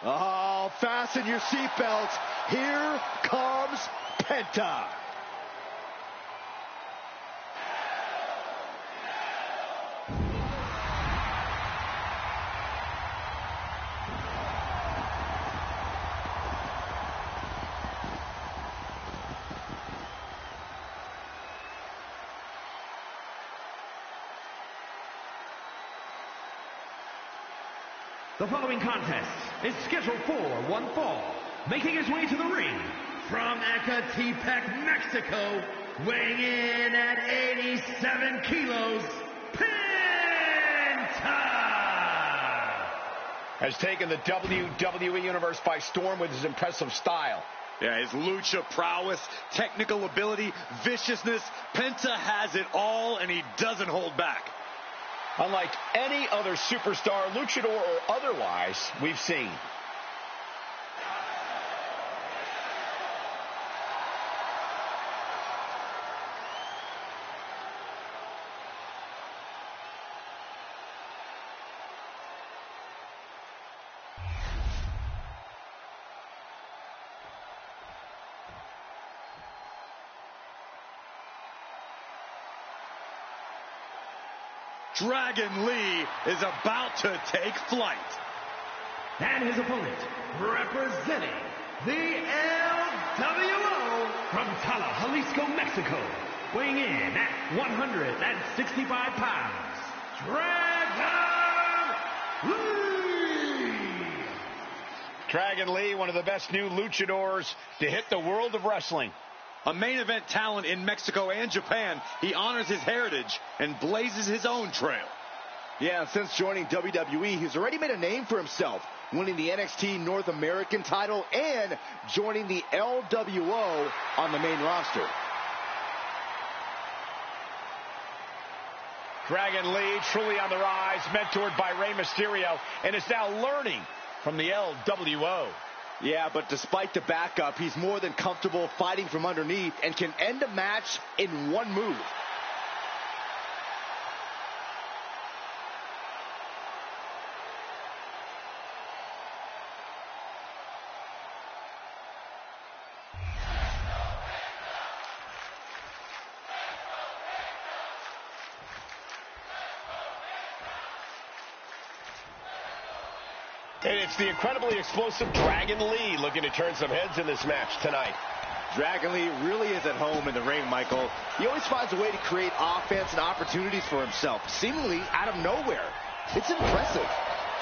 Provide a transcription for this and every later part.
Oh, fasten your seatbelts. Here comes Penta. The following contest is scheduled for one fall. Making his way to the ring from Ecatepec, Mexico, weighing in at 87 kilos, Penta! Has taken the WWE Universe by storm with his impressive style. Yeah, his lucha prowess, technical ability, viciousness. Penta has it all, and he doesn't hold back. Unlike any other superstar, luchador or otherwise, we've seen. Dragon Lee is about to take flight. And his opponent, representing the LWO from Tala, Jalisco, Mexico, weighing in at 165 pounds, Dragon Lee! Dragon Lee, one of the best new luchadors to hit the world of wrestling. A main event talent in Mexico and Japan, he honors his heritage and blazes his own trail. Yeah, since joining WWE, he's already made a name for himself, winning the NXT North American title and joining the LWO on the main roster. Dragon Lee, truly on the rise, mentored by Rey Mysterio, and is now learning from the LWO. Yeah, but despite the backup, he's more than comfortable fighting from underneath and can end a match in one move. And it's the incredibly explosive Dragon Lee looking to turn some heads in this match tonight. Dragon Lee really is at home in the ring, Michael. He always finds a way to create offense and opportunities for himself, seemingly out of nowhere. It's impressive.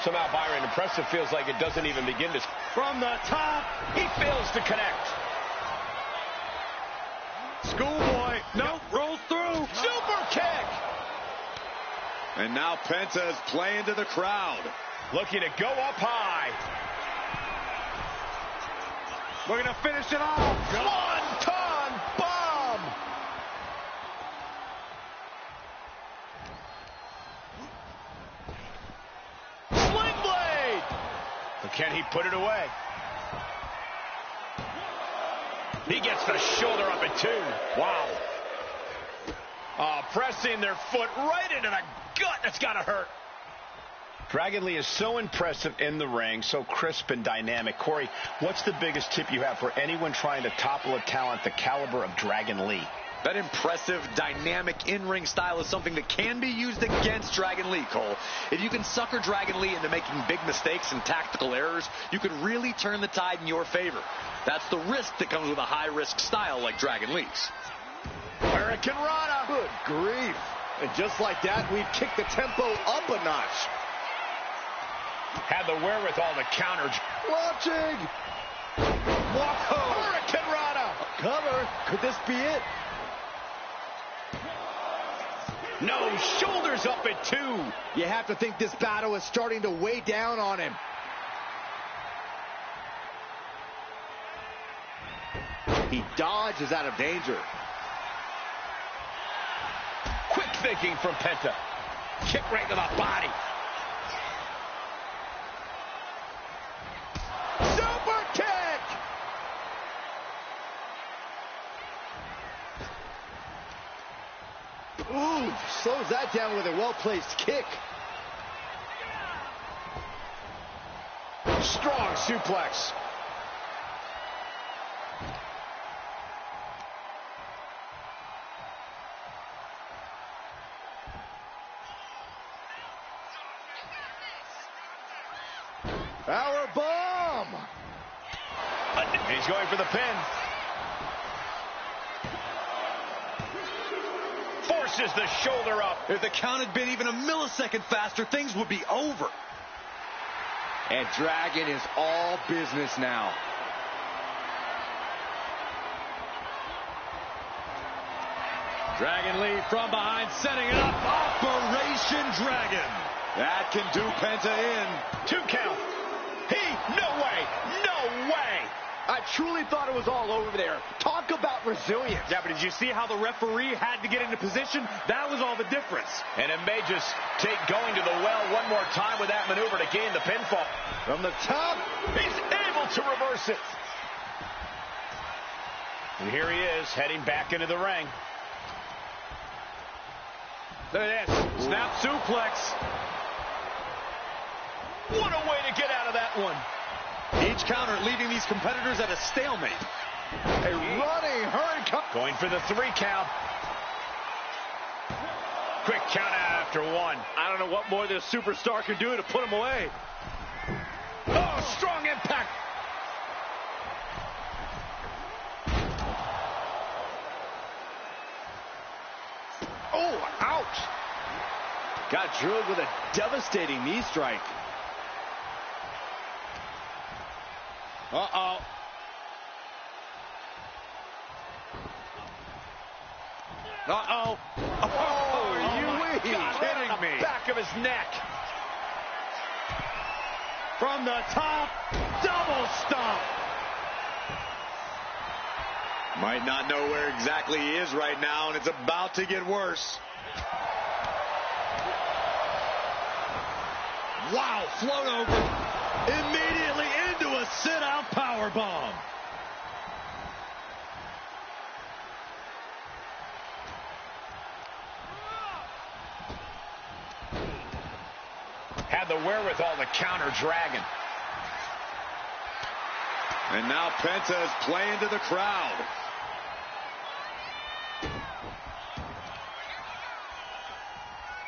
Somehow, Byron, impressive feels like it doesn't even begin to... From the top, he fails to connect. Schoolboy, nope, rolls through. Super kick! And now Penta is playing to the crowd. Looking to go up high. Looking to finish it off. Swanton bomb! Sling blade! But can he put it away? He gets the shoulder up at 2. Wow. Pressing their foot right into the gut. That's got to hurt. Dragon Lee is so impressive in the ring, so crisp and dynamic. Corey, what's the biggest tip you have for anyone trying to topple a talent the caliber of Dragon Lee? That impressive, dynamic in-ring style is something that can be used against Dragon Lee, Cole. If you can sucker Dragon Lee into making big mistakes and tactical errors, you could really turn the tide in your favor. That's the risk that comes with a high-risk style like Dragon Lee's. Hurricane Rana! Good grief. And just like that, we've kicked the tempo up a notch. Had the wherewithal to counter. Launching! Whoa! Hurricane Rana! Cover. Could this be it? No, shoulders up at 2. You have to think this battle is starting to weigh down on him. He dodges out of danger. Quick thinking from Penta. Kick right to the body. Super kick! Ooh, slows that down with a well-placed kick. Strong suplex. Power bomb. He's going for the pin. Forces the shoulder up. If the count had been even a millisecond faster, things would be over. And Dragon is all business now. Dragon Lee from behind, setting it up. Operation Dragon. That can do Penta in. 2 count. No way. No way. I truly thought it was all over there. Talk about resilience. Yeah, but did you see how the referee had to get into position? That was all the difference. And it may just take going to the well one more time with that maneuver to gain the pinfall. From the top, He's able to reverse it. And here he is, heading back into the ring. Look at this. Snap suplex. What a way to get out of that one. Each counter leaving these competitors at a stalemate. a running hurricane. Going for the 3 count. Quick count out after 1. I don't know what more this superstar can do to put him away. Oh, strong impact. Oh, ouch. Got drilled with a devastating knee strike. Uh-oh. Uh-oh. Oh, are you kidding me? Back of his neck. From the top, double stomp. Might not know where exactly he is right now, and it's about to get worse. Wow, float over. Immediately into a sit-out powerbomb. Had the wherewithal to counter Dragon. And now Penta is playing to the crowd.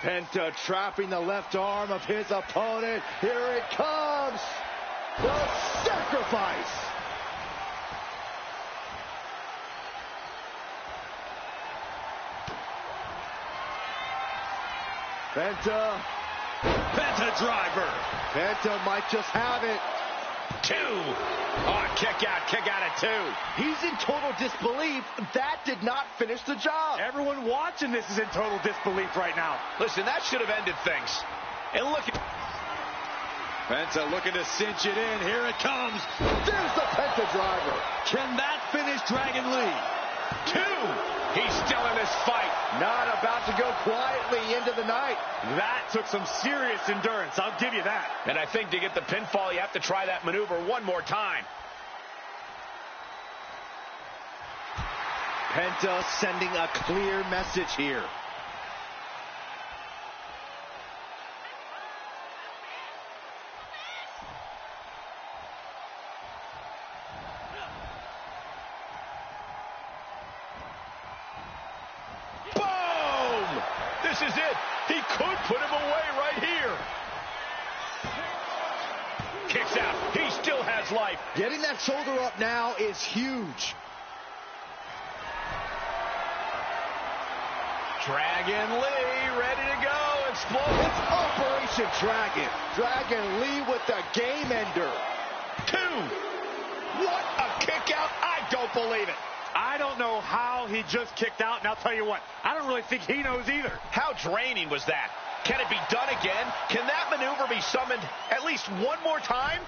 Penta trapping the left arm of his opponent. Here it comes. The sacrifice. Penta driver. Penta might just have it. 2. Oh, kick out at 2. He's in total disbelief. That did not finish the job. Everyone watching this is in total disbelief right now. Listen, that should have ended things. And look at Penta looking to cinch it in. Here it comes. There's the Penta driver. Can that finish Dragon Lee? 2. He's still in this fight. Not about to go quietly into the night. That took some serious endurance, I'll give you that. And I think to get the pinfall, you have to try that maneuver one more time. Penta sending a clear message here. Boom! This is it. He could put him away right here. Kicks out. He still has life. Getting that shoulder up now is huge. Dragon Lee ready to go. Explode. It's Operation Dragon. Dragon Lee with the game ender. 2. What a kick out. I don't believe it. I don't know how he just kicked out, and I'll tell you what, I don't really think he knows either. How draining was that? Can it be done again? Can that maneuver be summoned at least one more time?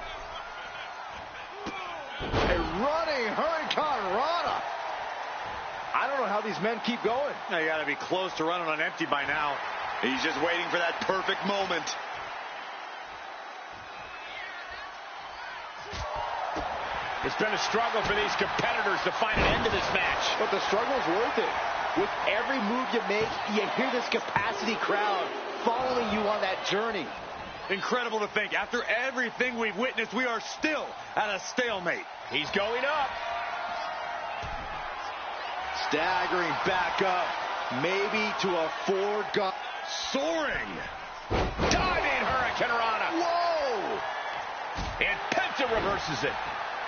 A running Hurricane Rana. I don't know how these men keep going. Now you got to be close to running on empty by now. He's just waiting for that perfect moment. It's been a struggle for these competitors to find an end to this match. But the struggle's worth it. With every move you make, you hear this capacity crowd following you on that journey. Incredible to think, after everything we've witnessed, we are still at a stalemate. He's going up. Staggering back up, maybe to a foregone. Soaring. Diving Hurricane Rana. Whoa! And Penta reverses it.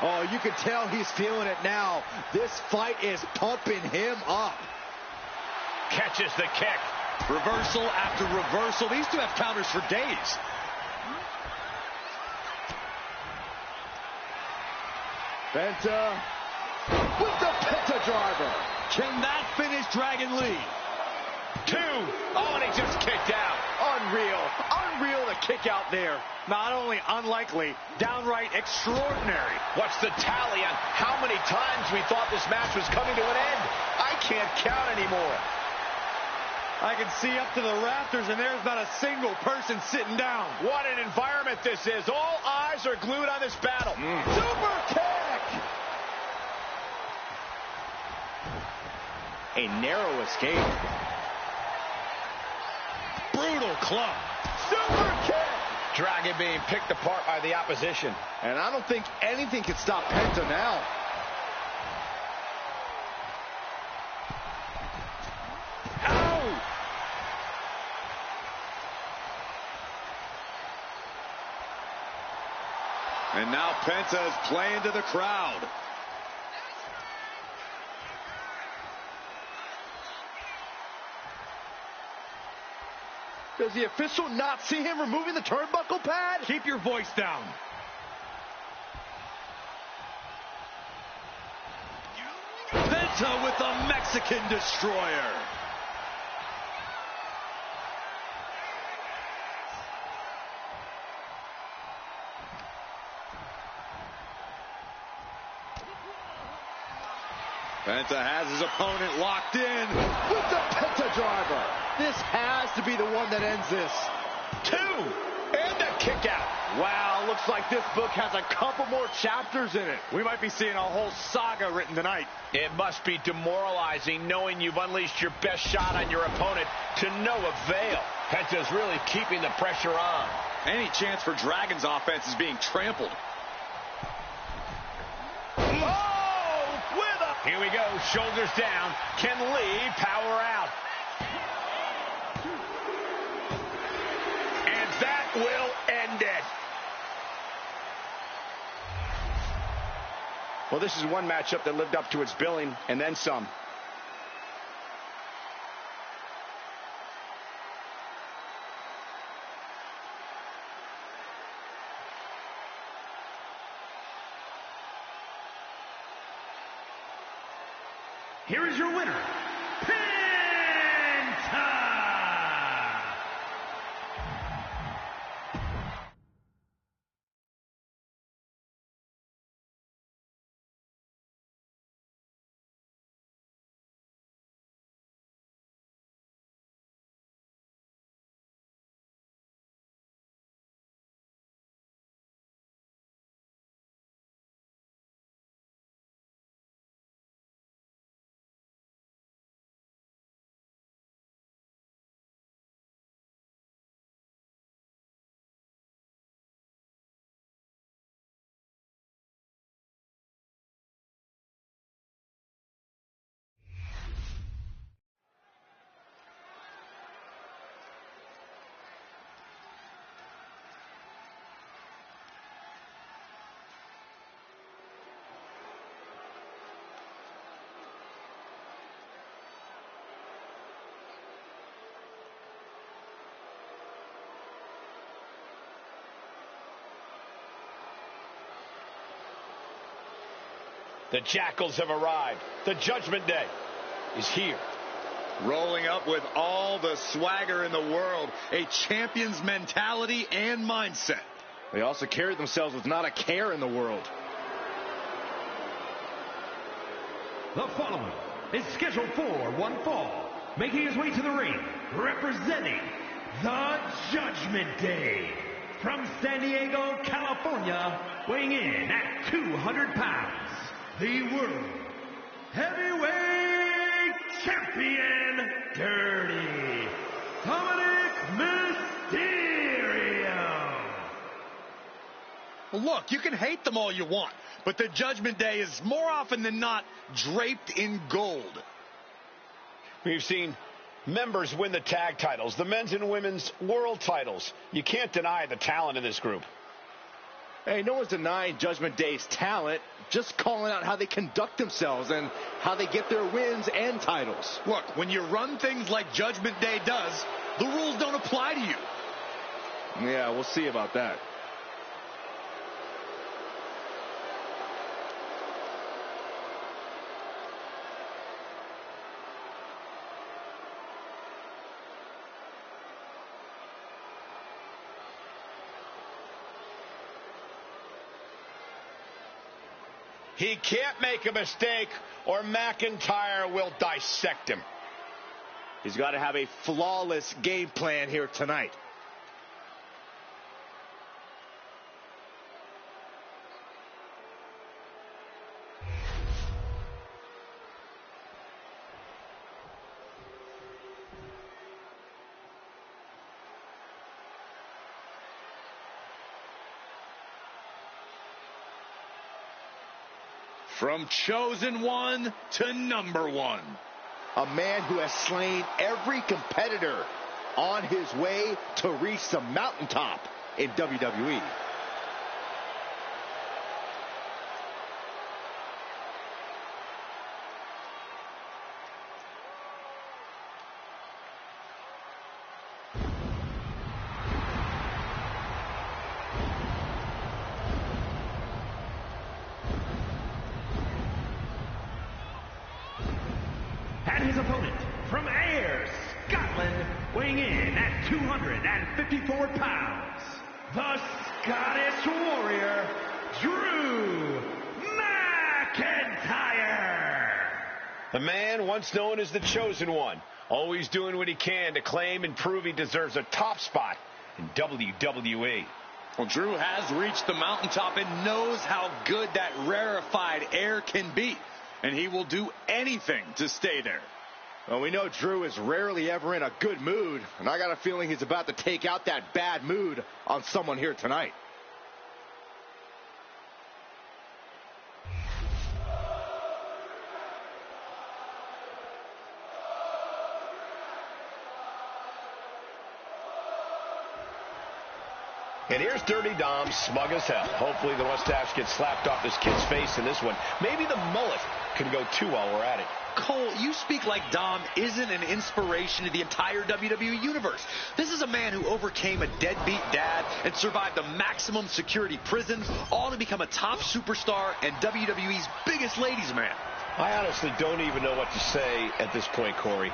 Oh, you can tell he's feeling it now. This fight is pumping him up. Catches the kick. Reversal after reversal. These two have counters for days. Penta with the Penta driver. Can that finish Dragon Lee? 2. Oh, and he just kicked out. Unreal to kick out there. Not only unlikely, downright extraordinary. What's the tally on how many times we thought this match was coming to an end? I can't count anymore. I can see up to the rafters, and there's not a single person sitting down. What an environment this is. All eyes are glued on this battle. Super kick. A narrow escape. Brutal club. Super kick. Dragon being picked apart by the opposition. And I don't think anything can stop Penta now. Ow! And now Penta is playing to the crowd. Does the official not see him removing the turnbuckle pad? Keep your voice down. Penta with the Mexican Destroyer. Penta has his opponent locked in. With the Penta driver. This has to be the one that ends this. 2. And a kick out. Wow, looks like this book has a couple more chapters in it. We might be seeing a whole saga written tonight. It must be demoralizing knowing you've unleashed your best shot on your opponent to no avail. Penta's really keeping the pressure on. Any chance for Dragon's offense is being trampled. Here we go, shoulders down. Can Lee power out? And that will end it. Well, this is one matchup that lived up to its billing, and then some. Here is your winner, Penta! The Jackals have arrived. The Judgment Day is here. Rolling up with all the swagger in the world, a champion's mentality and mindset. They also carry themselves with not a care in the world. The following is scheduled for one fall, making his way to the ring, representing the Judgment Day. From San Diego, California, weighing in at 200 pounds, the World Heavyweight Champion, Dirty Dominic Mysterio. look, you can hate them all you want, but the Judgment Day is more often than not draped in gold. We've seen members win the tag titles, the men's and women's world titles. You can't deny the talent in this group. Hey, no one's denying Judgment Day's talent, just calling out how they conduct themselves and how they get their wins and titles. Look, when you run things like Judgment Day does, the rules don't apply to you. Yeah, we'll see about that. He can't make a mistake or McIntyre will dissect him. He's got to have a flawless game plan here tonight. From chosen one to number one. A man who has slain every competitor on his way to reach the mountaintop in WWE. And his opponent, from Ayr, Scotland, weighing in at 254 pounds, the Scottish Warrior, Drew McIntyre. The man once known as the Chosen One, always doing what he can to claim and prove he deserves a top spot in WWE. Well, Drew has reached the mountaintop and knows how good that rarefied air can be. And he will do anything to stay there. Well, we know Drew is rarely ever in a good mood, and I got a feeling he's about to take out that bad mood on someone here tonight. And here's Dirty Dom, smug as hell. Hopefully the mustache gets slapped off this kid's face in this one. Maybe the mullet can go too while we're at it. Cole, you speak like Dom isn't an inspiration to the entire WWE universe. This is a man who overcame a deadbeat dad and survived the maximum security prison, all to become a top superstar and WWE's biggest ladies' man. I honestly don't even know what to say at this point, Corey.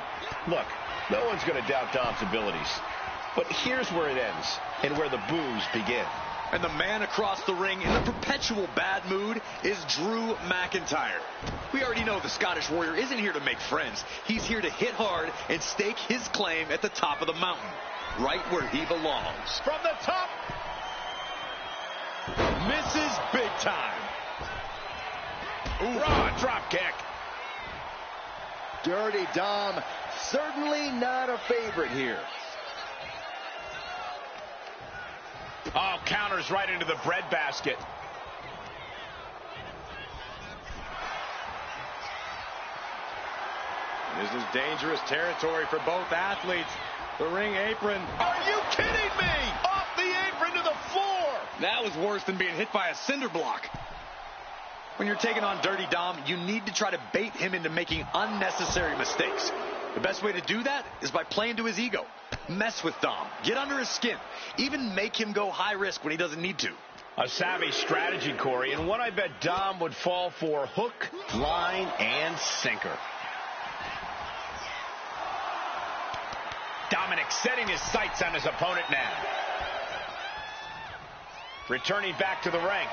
Look, no one's going to doubt Dom's abilities. But here's where it ends and where the boos begin. And the man across the ring in the perpetual bad mood is Drew McIntyre. We already know the Scottish Warrior isn't here to make friends. He's here to hit hard and stake his claim at the top of the mountain, right where he belongs. From the top. Misses big time. Ooh, raw drop kick. Dirty Dom, certainly not a favorite here. Oh, counters right into the breadbasket. This is dangerous territory for both athletes. The ring apron. Are you kidding me? Off the apron to the floor. That was worse than being hit by a cinder block. When you're taking on Dirty Dom, you need to try to bait him into making unnecessary mistakes. The best way to do that is by playing to his ego. Mess with Dom. Get under his skin. Even make him go high risk when he doesn't need to. A savvy strategy, Corey, and one I bet Dom would fall for hook, line, and sinker. Dominic setting his sights on his opponent now. Returning back to the ring.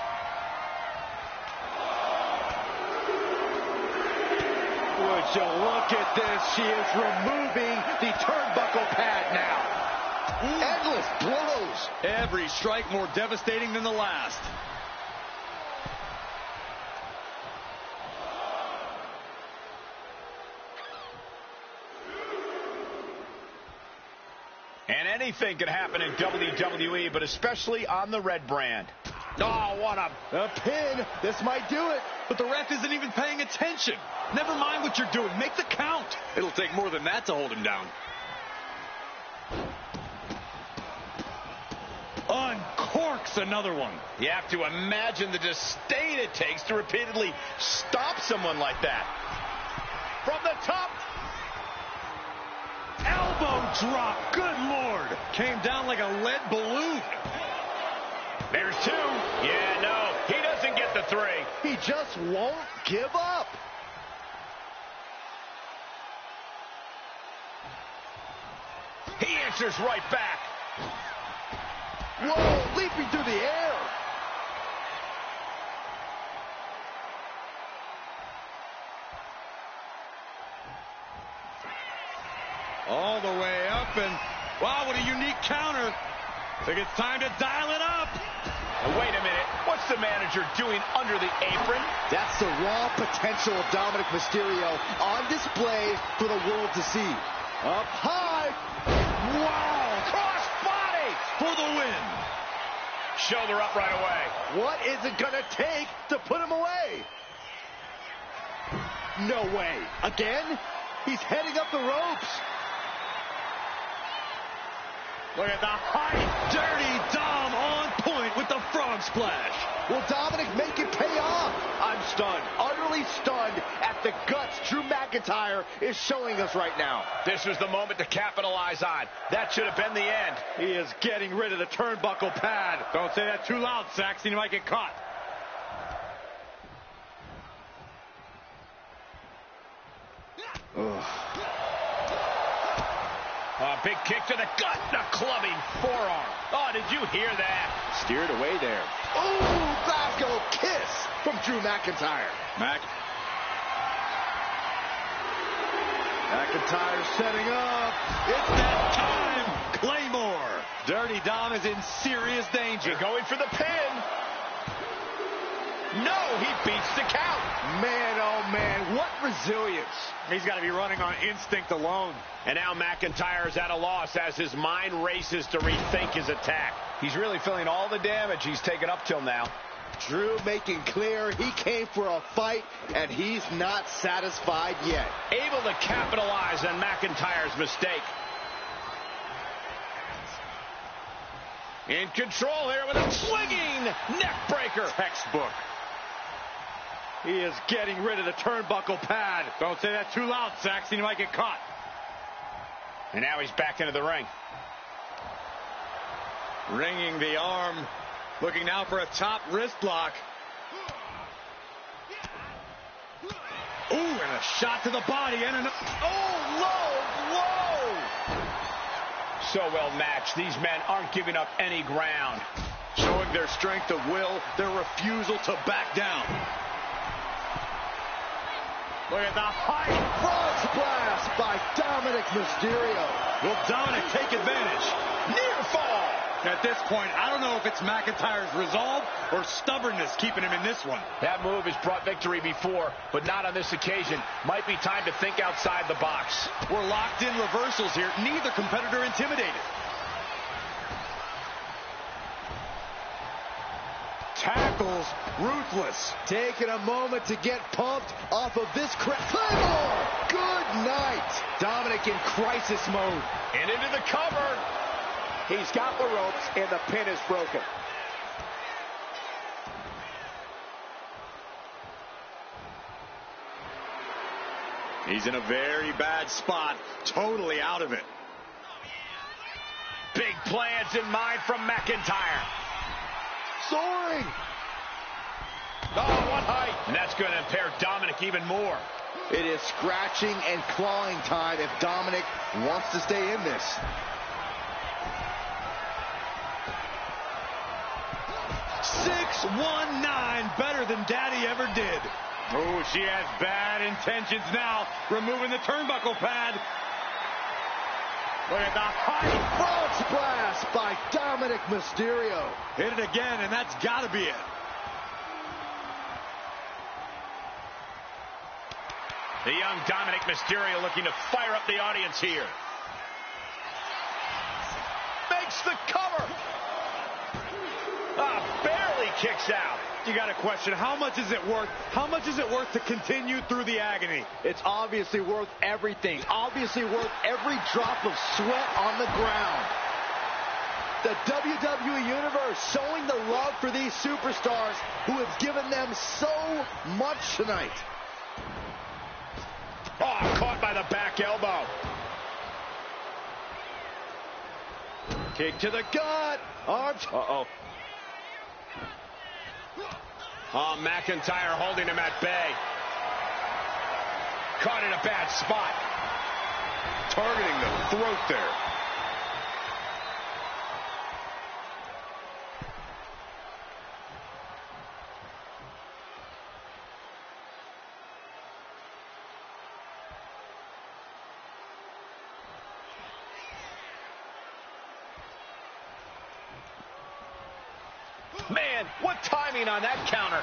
Would you look at this? She is removing the turnbuckle pad now. Endless blows. Every strike more devastating than the last. And anything can happen in WWE, but especially on the red brand. Oh, what a pin. This might do it. But the ref isn't even paying attention. Never mind what you're doing. Make the count. It'll take more than that to hold him down. Uncorks another one. You have to imagine the disdain it takes to repeatedly stop someone like that. From the top. Elbow drop. Good Lord. Came down like a lead balloon. There's two. Yeah, no, he doesn't get the three. He just won't give up. He answers right back. Whoa, leaping through the air. All the way up, and wow, what a unique counter. Think it's time to dial it up. Wait a minute. What's the manager doing under the apron? That's the raw potential of Dominic Mysterio on display for the world to see. Up high. Wow. Cross body for the win. Shoulder up right away. What is it going to take to put him away? No way. Again? He's heading up the ropes. Look at the height. Dirty Dom on point with the frog splash. Will Dominic make it pay off? I'm stunned, utterly stunned at the guts Drew McIntyre is showing us right now. This was the moment to capitalize on. That should have been the end. He is getting rid of the turnbuckle pad. Don't say that too loud, Saxon. You might get caught. Big kick to the gut, the clubbing forearm. Oh, did you hear that? Steered away there. Ooh, Glasgow kiss from Drew McIntyre. McIntyre setting up. It's that time. Claymore. Dirty Dom is in serious danger. You're going for the pin. No, he beats the count. Man, oh man, what resilience. He's got to be running on instinct alone. And now McIntyre's at a loss as his mind races to rethink his attack. He's really feeling all the damage he's taken up till now. Drew making clear he came for a fight, and he's not satisfied yet. Able to capitalize on McIntyre's mistake. In control here with a swinging neck breaker. Textbook. He is getting rid of the turnbuckle pad. Don't say that too loud, Saxon. You might get caught. And now he's back into the ring. Ringing the arm. Looking now for a top wrist block. Ooh, and a shot to the body. And an... Oh, low blow. So well matched. These men aren't giving up any ground. Showing their strength of will, their refusal to back down. Look at the height. Frog splash by Dominic Mysterio. Will Dominic take advantage? Near fall. At this point, I don't know if it's McIntyre's resolve or stubbornness keeping him in this one. That move has brought victory before, but not on this occasion. Might be time to think outside the box. We're locked in reversals here. Neither competitor intimidated. Tackles ruthless. Taking a moment to get pumped off of this Claymore. Good night. Dominic in crisis mode. And into the cover. He's got the ropes, and the pin is broken. He's in a very bad spot. Totally out of it. Big plans in mind from McIntyre. Soaring. Oh, what height. And that's going to impair Dominic even more. It is scratching and clawing time if Dominic wants to stay in this. $619, better than Daddy ever did. Oh, she has bad intentions now. Removing the turnbuckle pad. Look at the height. Frog splash by Dominic Mysterio. Hit it again, and that's got to be it. The young Dominic Mysterio looking to fire up the audience here. Makes the cover. Barely kicks out. You got to question, how much is it worth? How much is it worth to continue through the agony? It's obviously worth everything. Obviously worth every drop of sweat on the ground. The WWE Universe showing the love for these superstars who have given them so much tonight. Oh, caught by the back elbow. Kick to the gut. Arms. Uh-oh. Oh, McIntyre holding him at bay. Caught in a bad spot. Targeting the throat there. Man, what timing on that counter.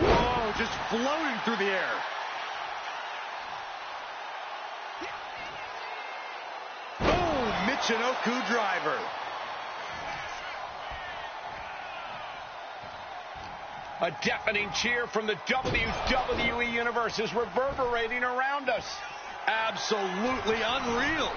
Whoa, just floating through the air. Boom, Michinoku driver. A deafening cheer from the WWE Universe is reverberating around us. Absolutely unreal.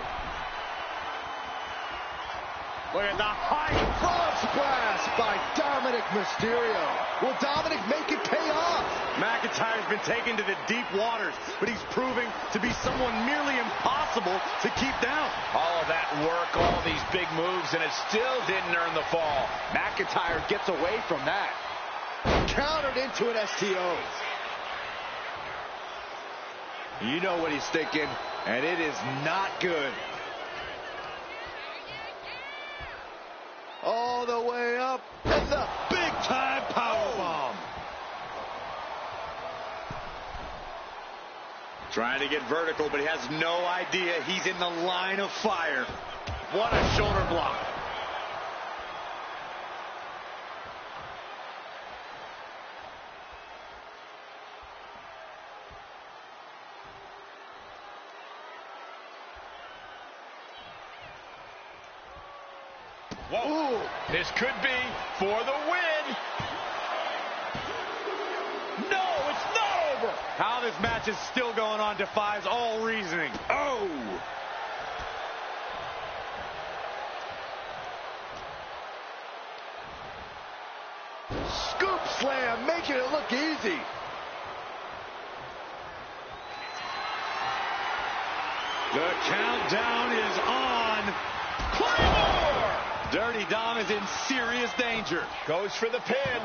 Look at the high Frog splash by Dominic Mysterio. Will Dominic make it pay off? McIntyre's been taken to the deep waters, but he's proving to be someone nearly impossible to keep down. All of that work, all these big moves, and it still didn't earn the fall. McIntyre gets away from that. Countered into an STO. You know what he's thinking, and it is not good. All the way up, and the big-time powerbomb. Trying to get vertical, but he has no idea he's in the line of fire. What a shoulder block. Whoa. Ooh. This could be for the win. No, it's not over. How this match is still going on defies all reasoning. Oh. Scoop slam, making it look easy. The countdown is on. Claymore! Dirty Dom is in serious danger. Goes for the pin.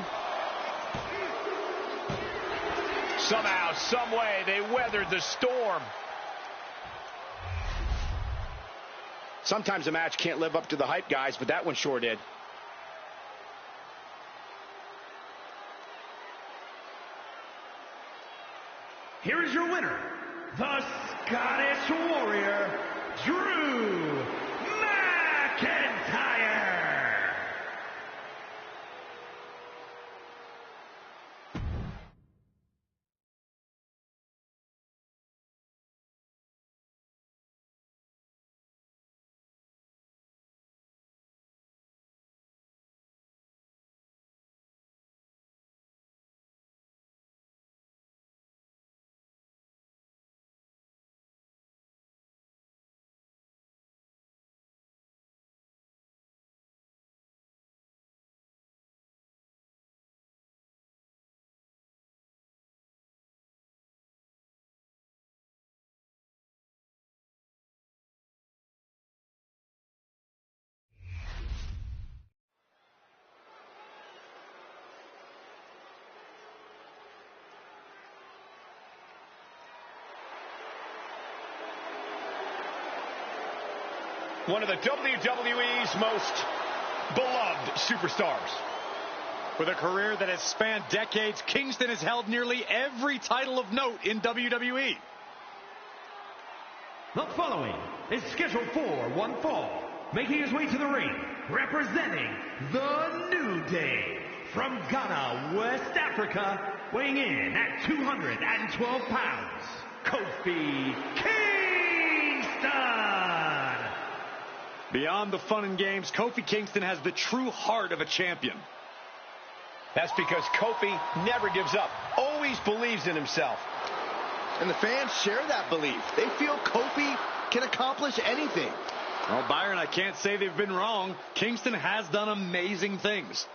Somehow, some way, they weathered the storm. Sometimes a match can't live up to the hype, guys, but that one sure did. Here is your winner, the Scottish Warrior, Drew McIntyre. One of the WWE's most beloved superstars. With a career that has spanned decades, Kingston has held nearly every title of note in WWE. The following is scheduled for one fall, making his way to the ring, representing the New Day, from Ghana, West Africa, weighing in at 212 pounds, Kofi Kingston. Beyond the fun and games, Kofi Kingston has the true heart of a champion. That's because Kofi never gives up, always believes in himself. And the fans share that belief. They feel Kofi can accomplish anything. Well, Byron, I can't say they've been wrong. Kingston has done amazing things.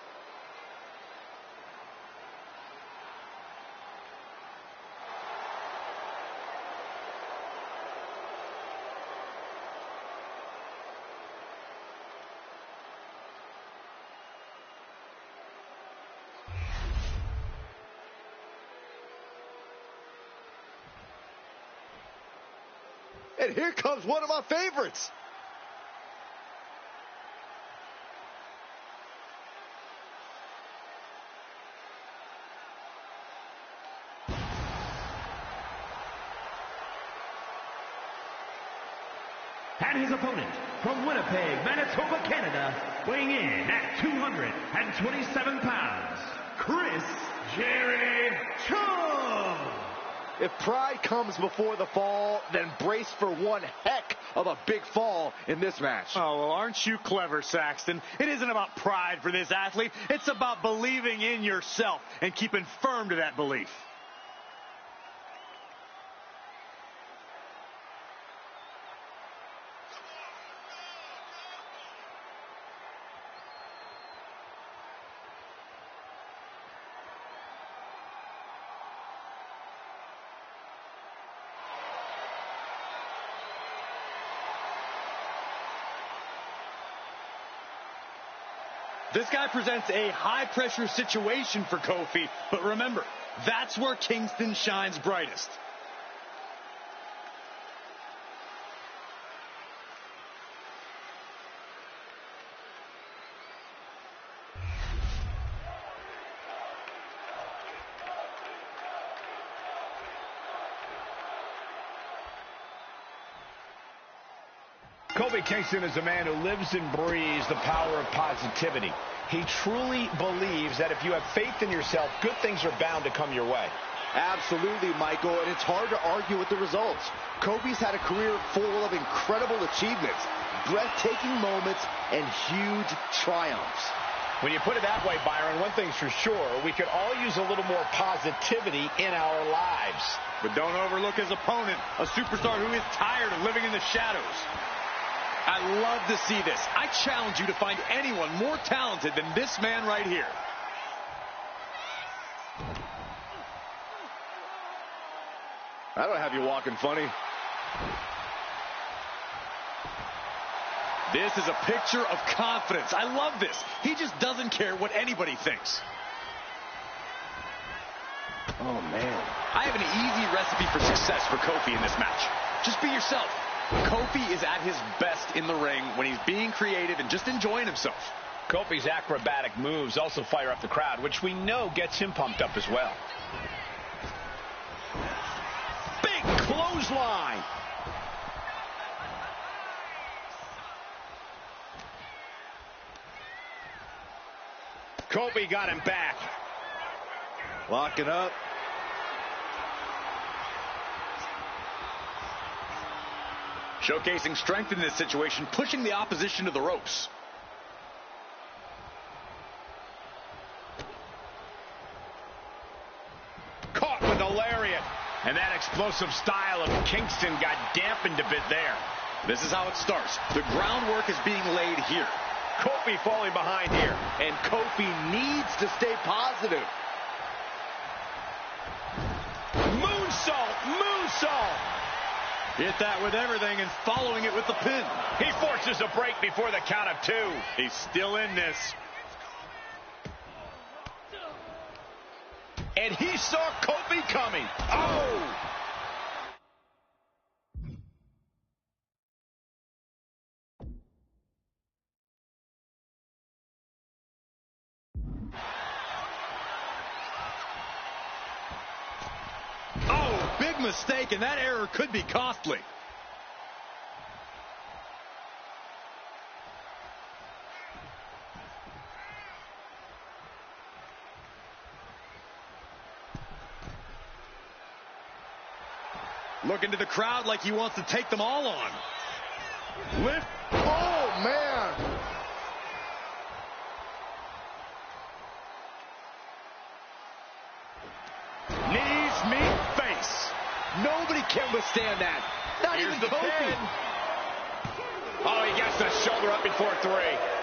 And here comes one of my favorites. And his opponent, from Winnipeg, Manitoba, Canada, weighing in at 227 pounds, Chris Jericho. If pride comes before the fall, then brace for one heck of a big fall in this match. Oh, well, aren't you clever, Saxton? It isn't about pride for this athlete. It's about believing in yourself and keeping firm to that belief. This guy presents a high-pressure situation for Kofi, but remember, that's where Kingston shines brightest. Kofi Kingston is a man who lives and breathes the power of positivity. He truly believes that if you have faith in yourself, good things are bound to come your way. Absolutely, Michael, and it's hard to argue with the results. Kofi's had a career full of incredible achievements, breathtaking moments, and huge triumphs. When you put it that way, Byron, one thing's for sure, we could all use a little more positivity in our lives. But don't overlook his opponent, a superstar who is tired of living in the shadows. I love to see this. I challenge you to find anyone more talented than this man right here. I don't have you walking funny. This is a picture of confidence. I love this. He just doesn't care what anybody thinks. Oh, man. I have an easy recipe for success for Kofi in this match. Just be yourself. Kofi is at his best in the ring when he's being creative and just enjoying himself. Kofi's acrobatic moves also fire up the crowd, which we know gets him pumped up as well. Big clothesline. Kofi got him back. Lock it up. Showcasing strength in this situation, pushing the opposition to the ropes. Caught with a lariat. And that explosive style of Kingston got dampened a bit there. This is how it starts. The groundwork is being laid here. Kofi falling behind here. And Kofi needs to stay positive. Moonsault! Moonsault! Hit that with everything and following it with the pin. He forces a break before the count of two. He's still in this. And he saw Kofi coming. Oh! Oh, big mistake, and that error could be costly. Looking to the crowd like he wants to take them all on. Lift. Oh, man. Nobody can withstand that. Not Here's even the Kofi. pin. Oh, he gets the shoulder up before 3.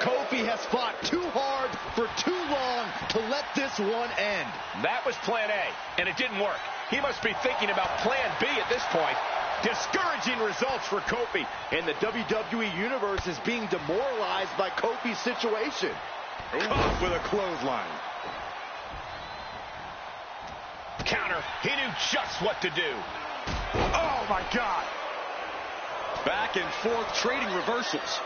Kofi has fought too hard for too long to let this one end. That was plan A, and it didn't work. He must be thinking about plan B at this point. Discouraging results for Kofi. And the WWE Universe is being demoralized by Kofi's situation. Caught with a clothesline. Counter. He knew just what to do. Oh, my God. Back and forth trading reversals.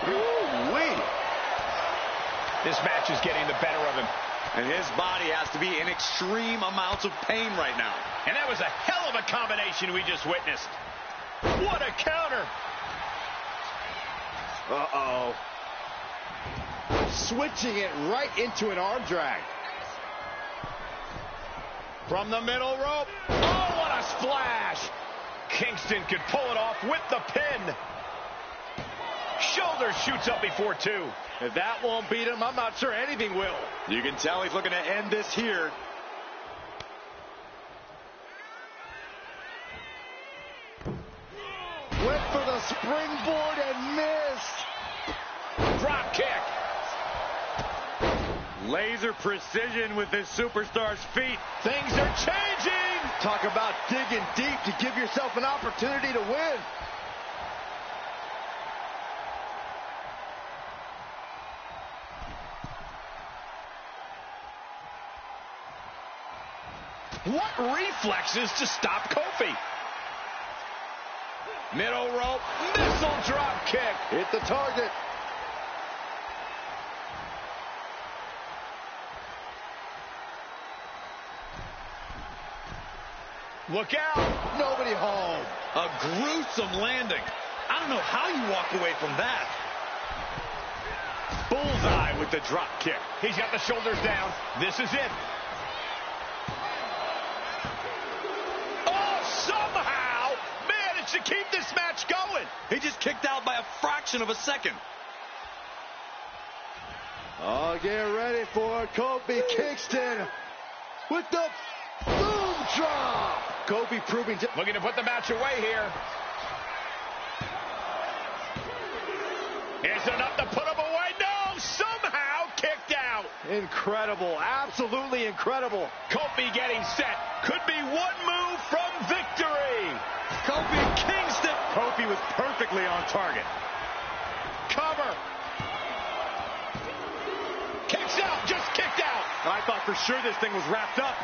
Ooh-wee. This match is getting the better of him. And his body has to be in extreme amounts of pain right now. And that was a hell of a combination we just witnessed. What a counter. Uh-oh. Switching it right into an arm drag. From the middle rope. Oh, what a splash. Kingston could pull it off with the pin. Shoulder shoots up before 2. If that won't beat him, I'm not sure anything will. You can tell he's looking to end this here. Went for the springboard and missed. Drop kick. Laser precision with this superstar's feet. Things are changing. Talk about digging deep to give yourself an opportunity to win. What reflexes to stop Kofi? Middle rope, missile drop kick. Hit the target. Look out. Nobody home. A gruesome landing. I don't know how you walk away from that. Bullseye with the drop kick. He's got the shoulders down. This is it. To keep this match going. He just kicked out by a fraction of a second. Oh, get ready for it. Kofi Kingston with the boom drop. Kofi proving looking to put the match away here. Is enough to put him away? No, somehow kicked out. Incredible, absolutely incredible. Kofi getting set. Could be one move from victory. Kofi Kingston. Kofi was perfectly on target. Cover. Kicks out, just kicked out. I thought for sure this thing was wrapped up.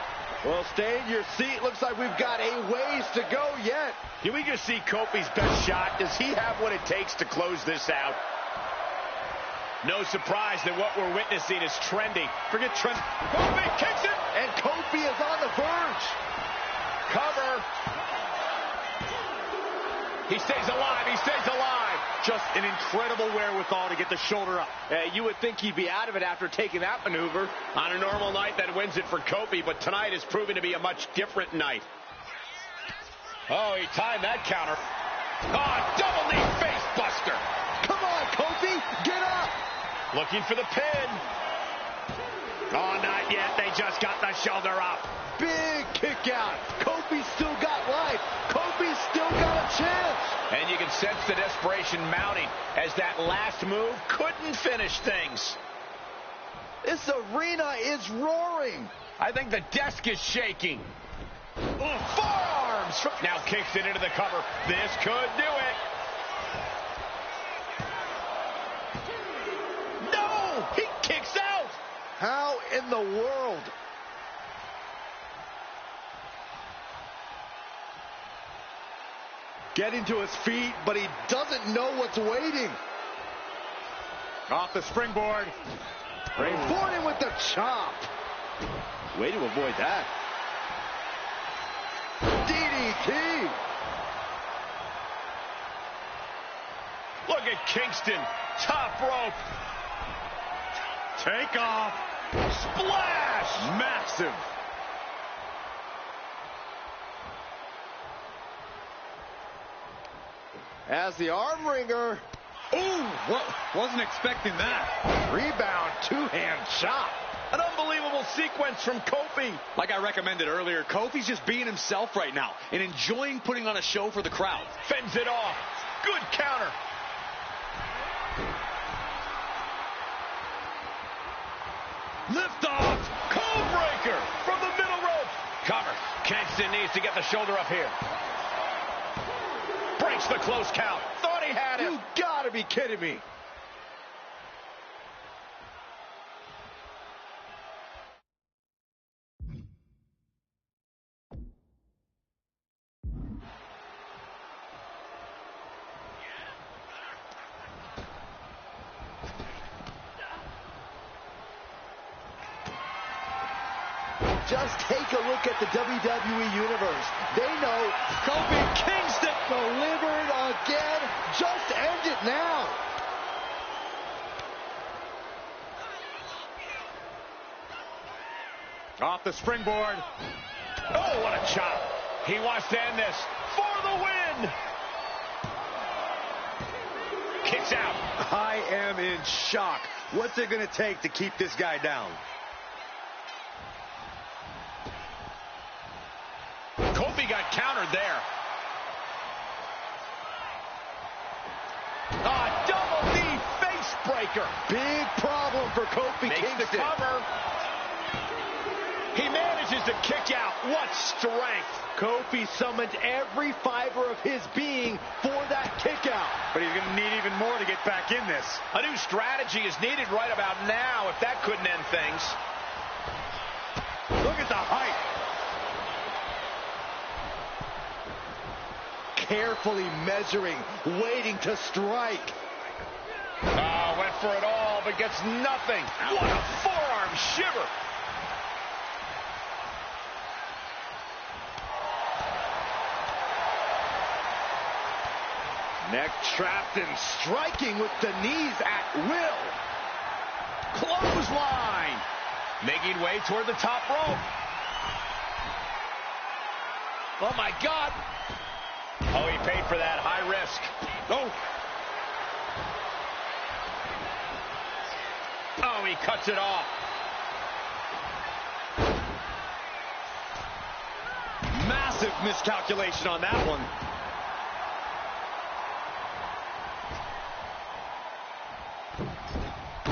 Well, stay in your seat. Looks like we've got a ways to go yet. Can we just see Kofi's best shot? Does he have what it takes to close this out? No surprise that what we're witnessing is trending. Forget trend. Kofi kicks it. And Kofi is on the verge. Cover. He stays alive. He stays alive. Just an incredible wherewithal to get the shoulder up. You would think he'd be out of it after taking that maneuver. On a normal night, that wins it for Kofi, but tonight is proving to be a much different night. Oh, he timed that counter. Oh, double knee face buster. Come on, Kofi, get up. Looking for the pin. Oh, not yet. They just got the shoulder up. Big kick out. Kofi's still got life. Kofi's still got a chance. And you can sense the desperation mounting as that last move couldn't finish things. This arena is roaring. I think the desk is shaking. Oh, forearms. Now kicks it into the cover. This could do it. No, he kicks out. How in the world? Getting to his feet, but he doesn't know what's waiting. Off the springboard. Rewarding with the chop. Way to avoid that. DDT. Look at Kingston. Top rope. Take off. Splash. Massive. As the arm wringer. Ooh, wasn't expecting that. Rebound, two-hand chop. An unbelievable sequence from Kofi. Like I recommended earlier, Kofi's just being himself right now and enjoying putting on a show for the crowd. Fends it off. Good counter. Lift off. Code breaker from the middle rope. Cover. Kingston needs to get the shoulder up here. Breaks the close count. Thought he had it. You gotta be kidding me. Just take a look at the WWE Universe. They know Kofi Kingston delivered again. Just end it now. Off the springboard. Oh, what a chop. He wants to end this for the win. Kicks out. I am in shock. What's it going to take to keep this guy down? Kofi got countered there. Double knee face breaker. Big problem for Kofi Makes Kingston. the cover. He manages to kick out. What strength. Kofi summoned every fiber of his being for that kick out. But he's going to need even more to get back in this. A new strategy is needed right about now if that couldn't end things. Look at the height. Carefully measuring, waiting to strike. Went for it all, but gets nothing. What a forearm shiver. Neck trapped and striking with the knees at will. Clothesline. Making way toward the top rope. Oh, my God. Oh, he paid for that. High risk. Oh, he cuts it off. Massive miscalculation on that one.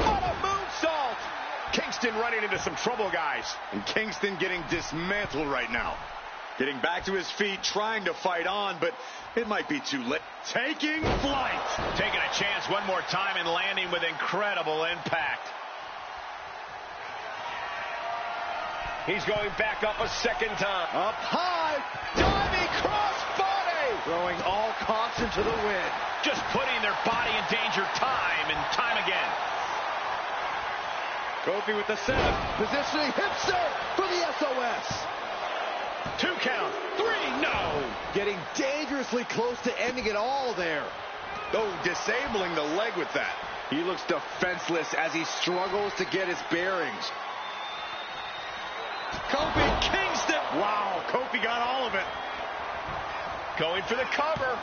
What a moonsault. Kingston running into some trouble, guys. And Kingston getting dismantled right now. Getting back to his feet, trying to fight on, but it might be too late. Taking flight. Taking a chance one more time and landing with incredible impact. He's going back up a second time. Up high, diving crossbody. Throwing all caution to the wind. Just putting their body in danger time and time again. Kofi with the setup. Positioning hip serve for the SOS. 2 count. 3, no. Getting dangerously close to ending it all there. Oh, disabling the leg with that. He looks defenseless as he struggles to get his bearings. Kofi Kingston. Wow, Kofi got all of it. Going for the cover.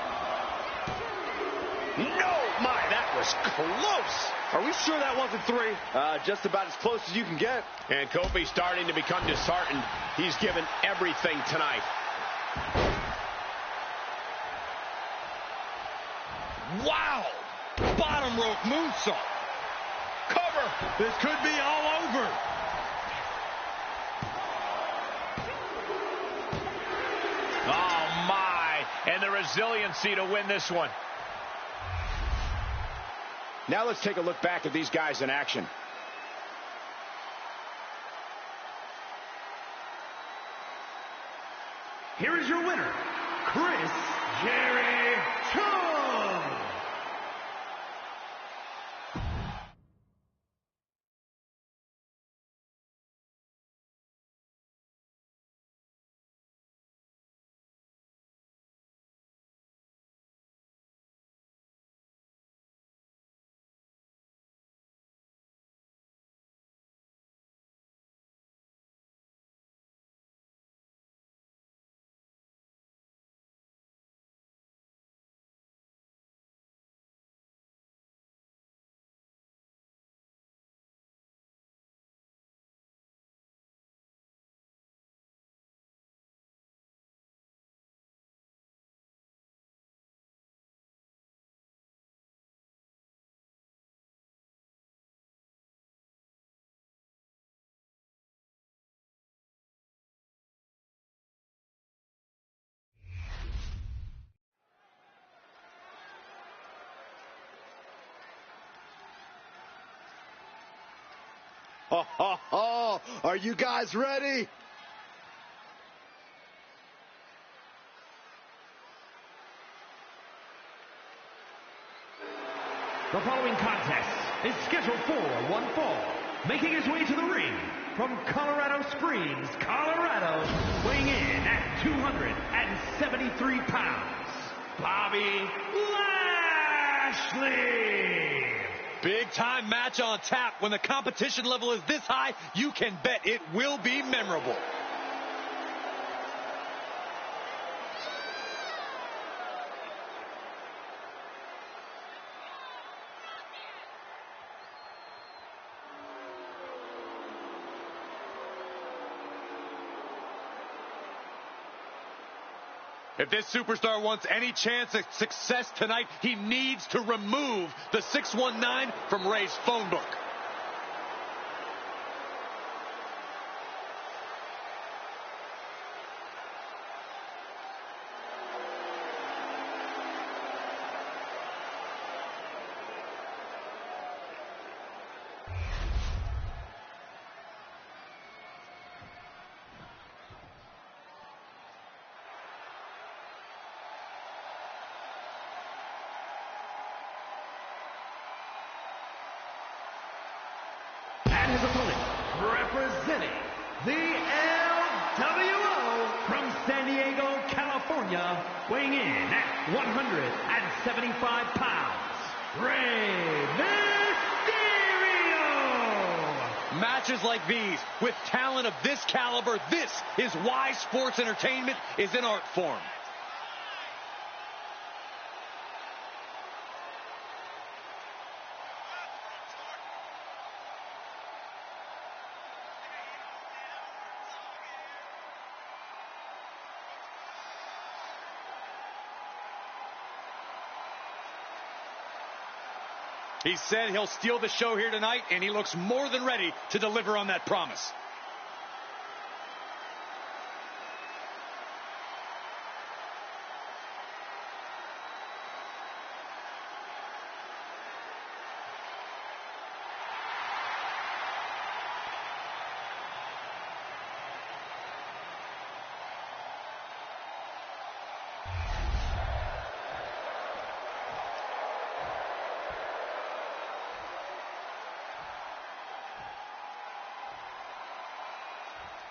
No, my, that was close. Are we sure that wasn't 3? Just about as close as you can get. And Kofi's starting to become disheartened. He's given everything tonight. Wow! Bottom rope moonsault. Cover. This could be all over. Oh, my. And the resiliency to win this one. Now let's take a look back at these guys in action. Here is your winner, Chris Jericho. Are you guys ready? The following contest is scheduled for one fall. Making his way to the ring from Colorado Springs, Colorado, weighing in at 273 pounds, Bobby Lashley. Big time match on tap. When the competition level is this high, you can bet it will be memorable. If this superstar wants any chance of success tonight, he needs to remove the 619 from Ray's phone book. His opponent, representing the LWO from San Diego, California, weighing in at 175 pounds, Rey Mysterio. Matches like these, with talent of this caliber, this is why sports entertainment is an art form. He said he'll steal the show here tonight, and he looks more than ready to deliver on that promise.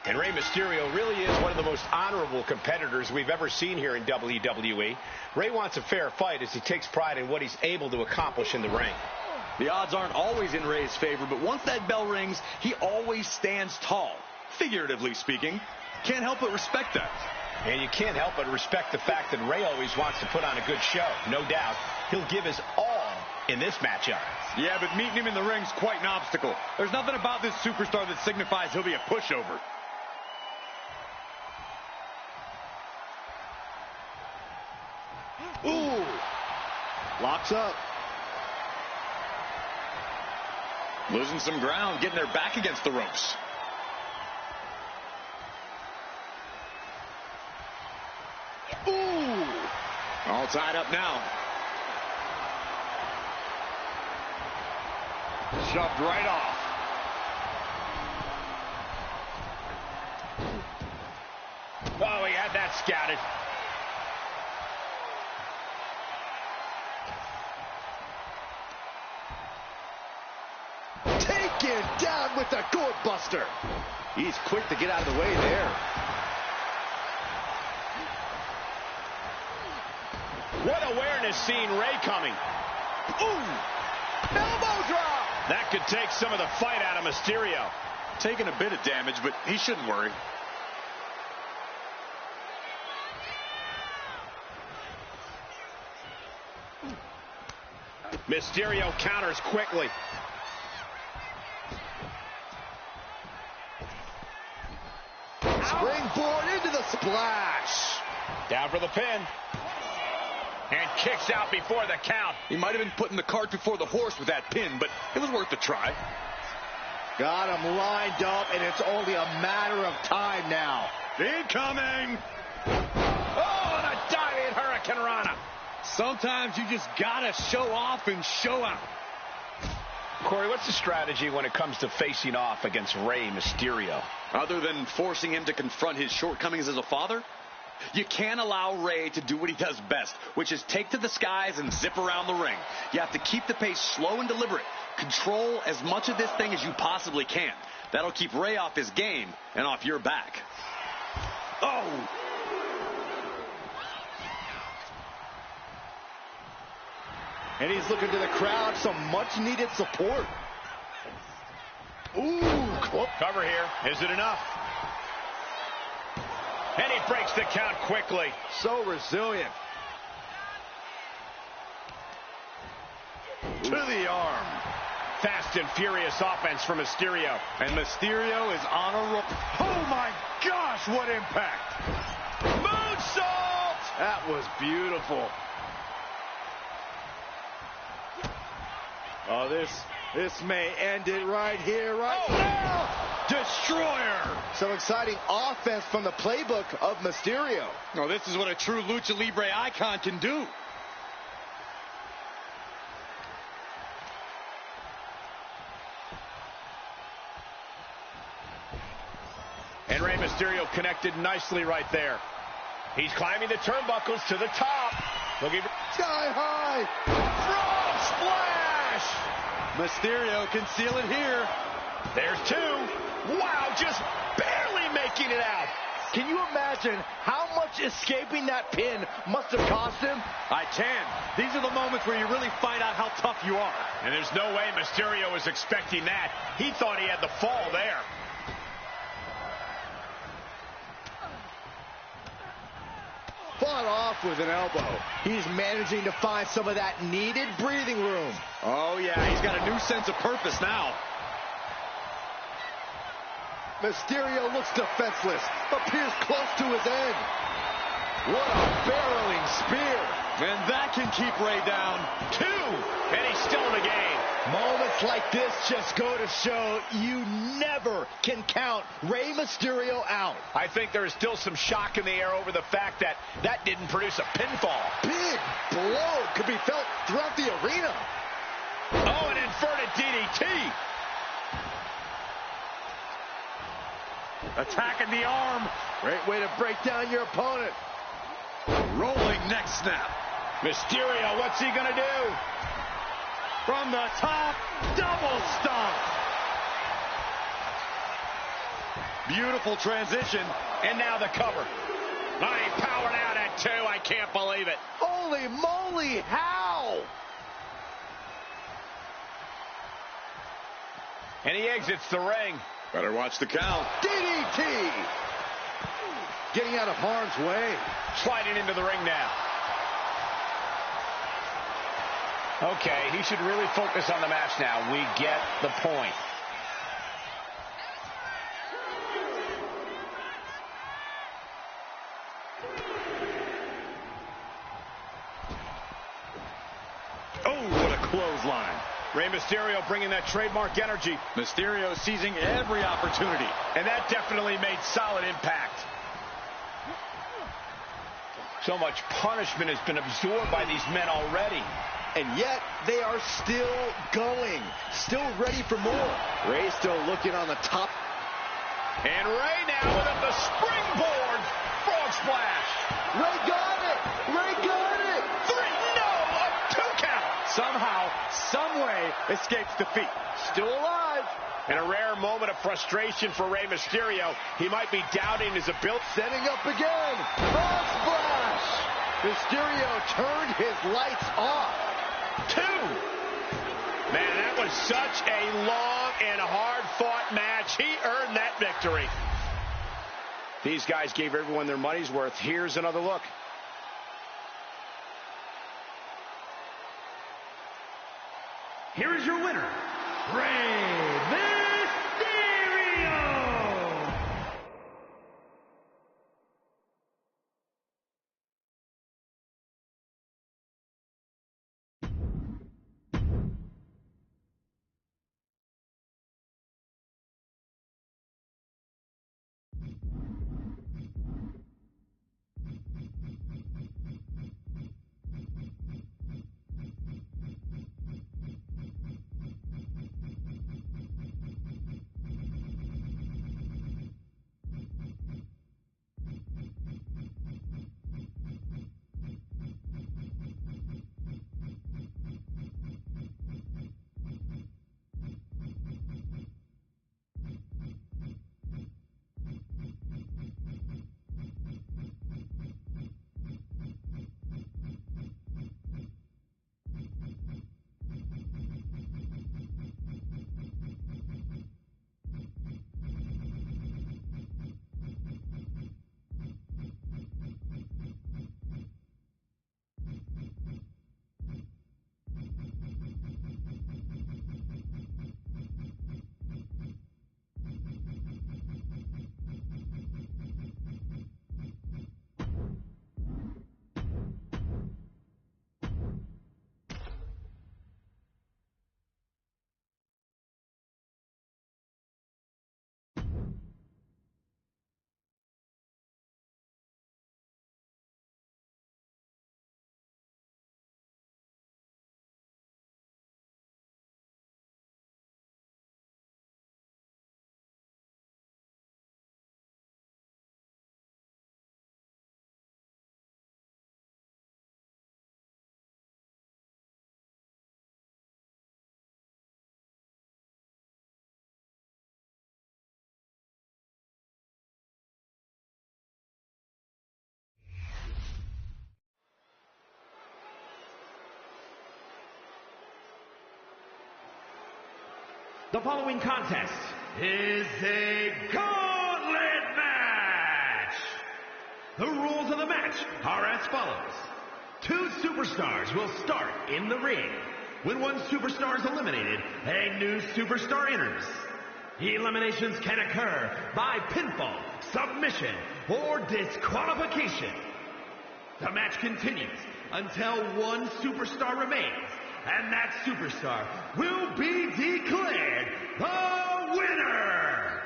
And Rey Mysterio really is one of the most honorable competitors we've ever seen here in WWE. Rey wants a fair fight as he takes pride in what he's able to accomplish in the ring. The odds aren't always in Rey's favor, but once that bell rings, he always stands tall, figuratively speaking. Can't help but respect that. And you can't help but respect the fact that Rey always wants to put on a good show. No doubt, he'll give his all in this matchup. Yeah, but meeting him in the ring's quite an obstacle. There's nothing about this superstar that signifies he'll be a pushover. Ooh. Locks up. Losing some ground, getting their back against the ropes. Ooh. All tied up now. Shoved right off. Oh, he had that scouted. Taken down with the gourd buster. He's quick to get out of the way there. What awareness seeing Rey coming. Ooh. Elbow drop. That could take some of the fight out of Mysterio. Taking a bit of damage, but he shouldn't worry. Mysterio counters quickly. Springboard into the splash. Down for the pin. And kicks out before the count. He might have been putting the cart before the horse with that pin, but it was worth a try. Got him lined up, and it's only a matter of time now. Incoming! Oh, and a diving Hurricane Rana. Sometimes you just gotta show off and show out. Corey, what's the strategy when it comes to facing off against Rey Mysterio? Other than forcing him to confront his shortcomings as a father, you can't allow Rey to do what he does best, which is take to the skies and zip around the ring. You have to keep the pace slow and deliberate. Control as much of this thing as you possibly can. That'll keep Rey off his game and off your back. Oh! And he's looking to the crowd, some much-needed support. Ooh, cover here. Is it enough? And he breaks the count quickly. So resilient. To the arm. Fast and furious offense from Mysterio. And Mysterio is on a roll. Oh, my gosh, what impact. Moonsault! That was beautiful. Oh, this may end it right here, right now. Destroyer! Some exciting offense from the playbook of Mysterio. Oh, this is what a true Lucha Libre icon can do. And Rey Mysterio connected nicely right there. He's climbing the turnbuckles to the top. Looking for Sky high. frog splash. Mysterio can seal it here. There's two. Wow, just barely making it out. Can you imagine how much escaping that pin must have cost him? I can. These are the moments where you really find out how tough you are. And there's no way Mysterio was expecting that. He thought he had the fall there. Fought off with an elbow. He's managing to find some of that needed breathing room. Oh, yeah, he's got a new sense of purpose now. Mysterio looks defenseless, appears close to his end. What a barreling spear. And that can keep Rey down. Two, and he's still in the game. Moments like this just go to show you never can count Rey Mysterio out. I think there is still some shock in the air over the fact that that didn't produce a pinfall. Big blow could be felt throughout the arena. Oh, an inverted DDT. Attacking the arm. Great way to break down your opponent. Rolling neck snap. Mysterio, what's he gonna do? From the top, double stomp. Beautiful transition. And now the cover. Oh, he powered out at two. I can't believe it. Holy moly, how? And he exits the ring. Better watch the count. DDT. Getting out of harm's way. Sliding into the ring now. Okay, he should really focus on the match now. We get the point. Oh, what a clothesline. Rey Mysterio bringing that trademark energy. Mysterio seizing every opportunity. And that definitely made solid impact. So much punishment has been absorbed by these men already. And yet, they are still going. Still ready for more. Rey still looking on the top. And Rey now with the springboard. Frog splash. Rey got it. Rey got it. Three. No, a two count. Somehow, some way, escapes defeat. Still alive. In a rare moment of frustration for Rey Mysterio, he might be doubting his ability. Setting up again. Frog splash. Mysterio turned his lights off. Two. Man, that was such a long and hard-fought match. He earned that victory. These guys gave everyone their money's worth. Here's another look. Here is your winner, Rey Mysterio! The following contest is a gauntlet match. The rules of the match are as follows. 2 superstars will start in the ring. When one superstar is eliminated, a new superstar enters. Eliminations can occur by pinfall, submission, or disqualification. The match continues until one superstar remains, and that superstar will be declared the winner.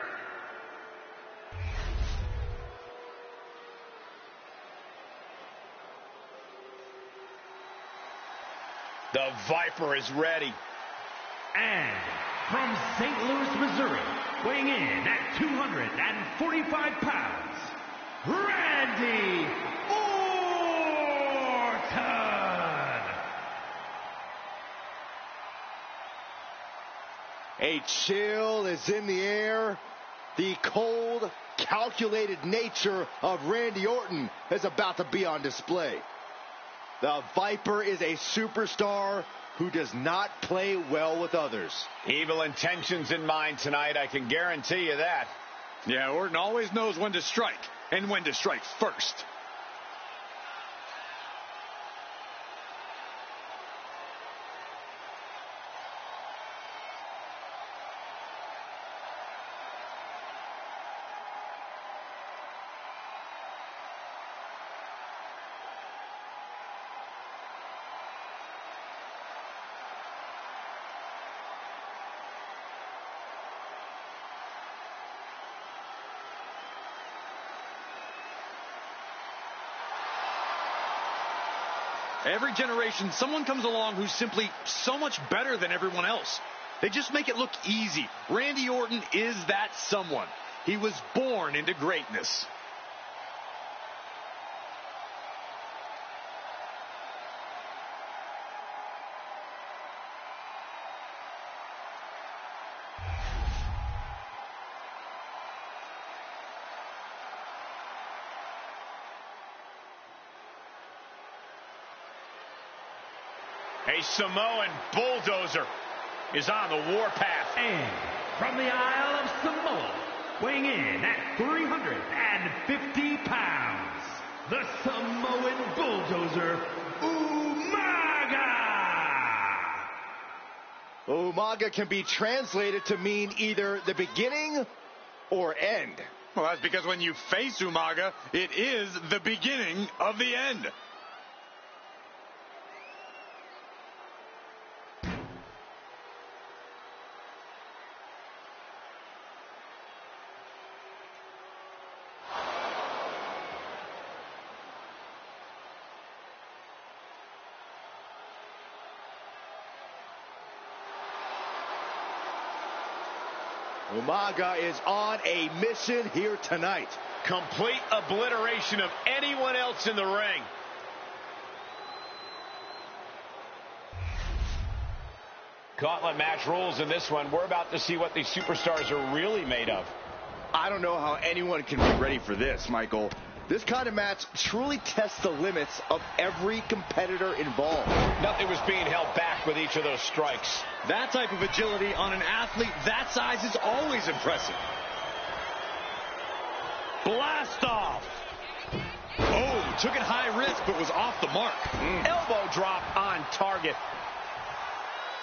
The Viper is ready. And from St. Louis, Missouri, weighing in at 245 pounds, Randy Orton. A chill is in the air. The cold, calculated nature of Randy Orton is about to be on display. The Viper is a superstar who does not play well with others. Evil intentions in mind tonight, I can guarantee you that. Yeah, Orton always knows when to strike, and when to strike first. Every generation, someone comes along who's simply so much better than everyone else. They just make it look easy. Randy Orton is that someone. He was born into greatness. A Samoan bulldozer is on the warpath. And from the Isle of Samoa, weighing in at 350 pounds, the Samoan bulldozer, Umaga. Umaga can be translated to mean either the beginning or end. Well, that's because when you face Umaga, it is the beginning of the end. Umaga is on a mission here tonight. Complete obliteration of anyone else in the ring. Gauntlet match rules in this one. We're about to see what these superstars are really made of. I don't know how anyone can be ready for this, Michael. This kind of match truly tests the limits of every competitor involved. Nothing was being held back with each of those strikes. That type of agility on an athlete that size is always impressive. Blast off. Oh, took it high risk, but was off the mark. Elbow drop on target.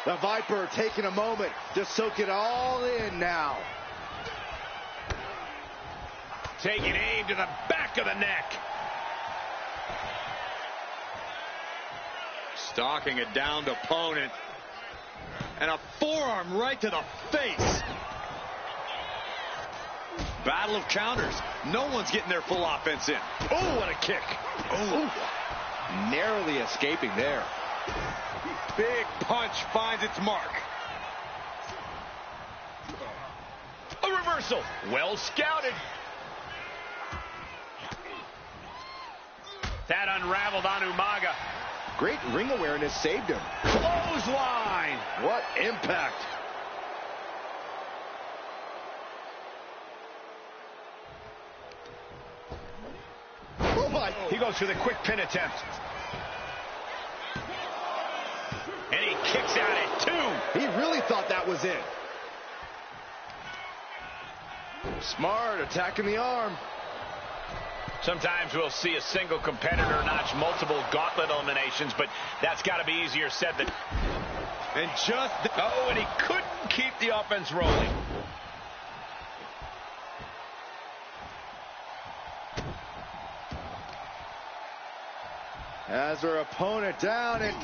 The Viper taking a moment to soak it all in now. Taking aim to the back of the neck. Stalking a downed opponent. And a forearm right to the face. Battle of counters. No one's getting their full offense in. Oh, what a kick. Oh, narrowly escaping there. Big punch finds its mark. A reversal. Well scouted. That unraveled on Umaga. Great ring awareness saved him. Clothesline. What impact. Oh my. He goes for the quick pin attempt. And he kicks out at 2. He really thought that was it. Smart, attacking the arm. Sometimes we'll see a single competitor notch multiple gauntlet eliminations, but that's got to be easier said than... And just... Oh, and he couldn't keep the offense rolling. Has her opponent down and...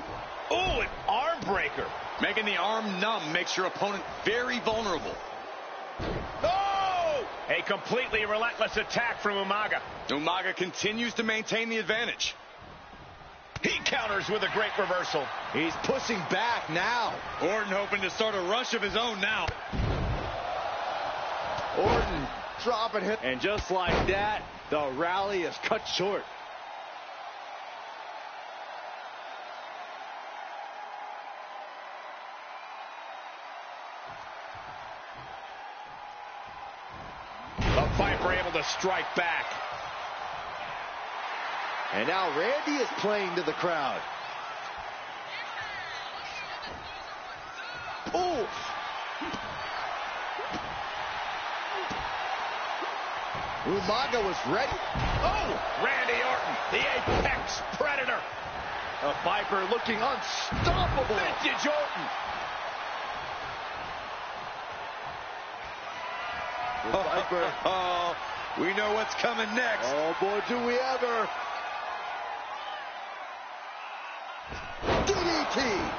Oh, an arm breaker. Making the arm numb makes your opponent very vulnerable. Oh! A completely relentless attack from Umaga. Umaga continues to maintain the advantage. He counters with a great reversal. He's pushing back now. Orton hoping to start a rush of his own now. Orton dropping him. And just like that, the rally is cut short. Viper able to strike back. And now Randy is playing to the crowd. Oh! Umaga was ready. Oh! Randy Orton, the apex predator. A Viper looking unstoppable. Vintage Orton. The Viper. Oh, we know what's coming next. Oh, boy, do we ever. DDT.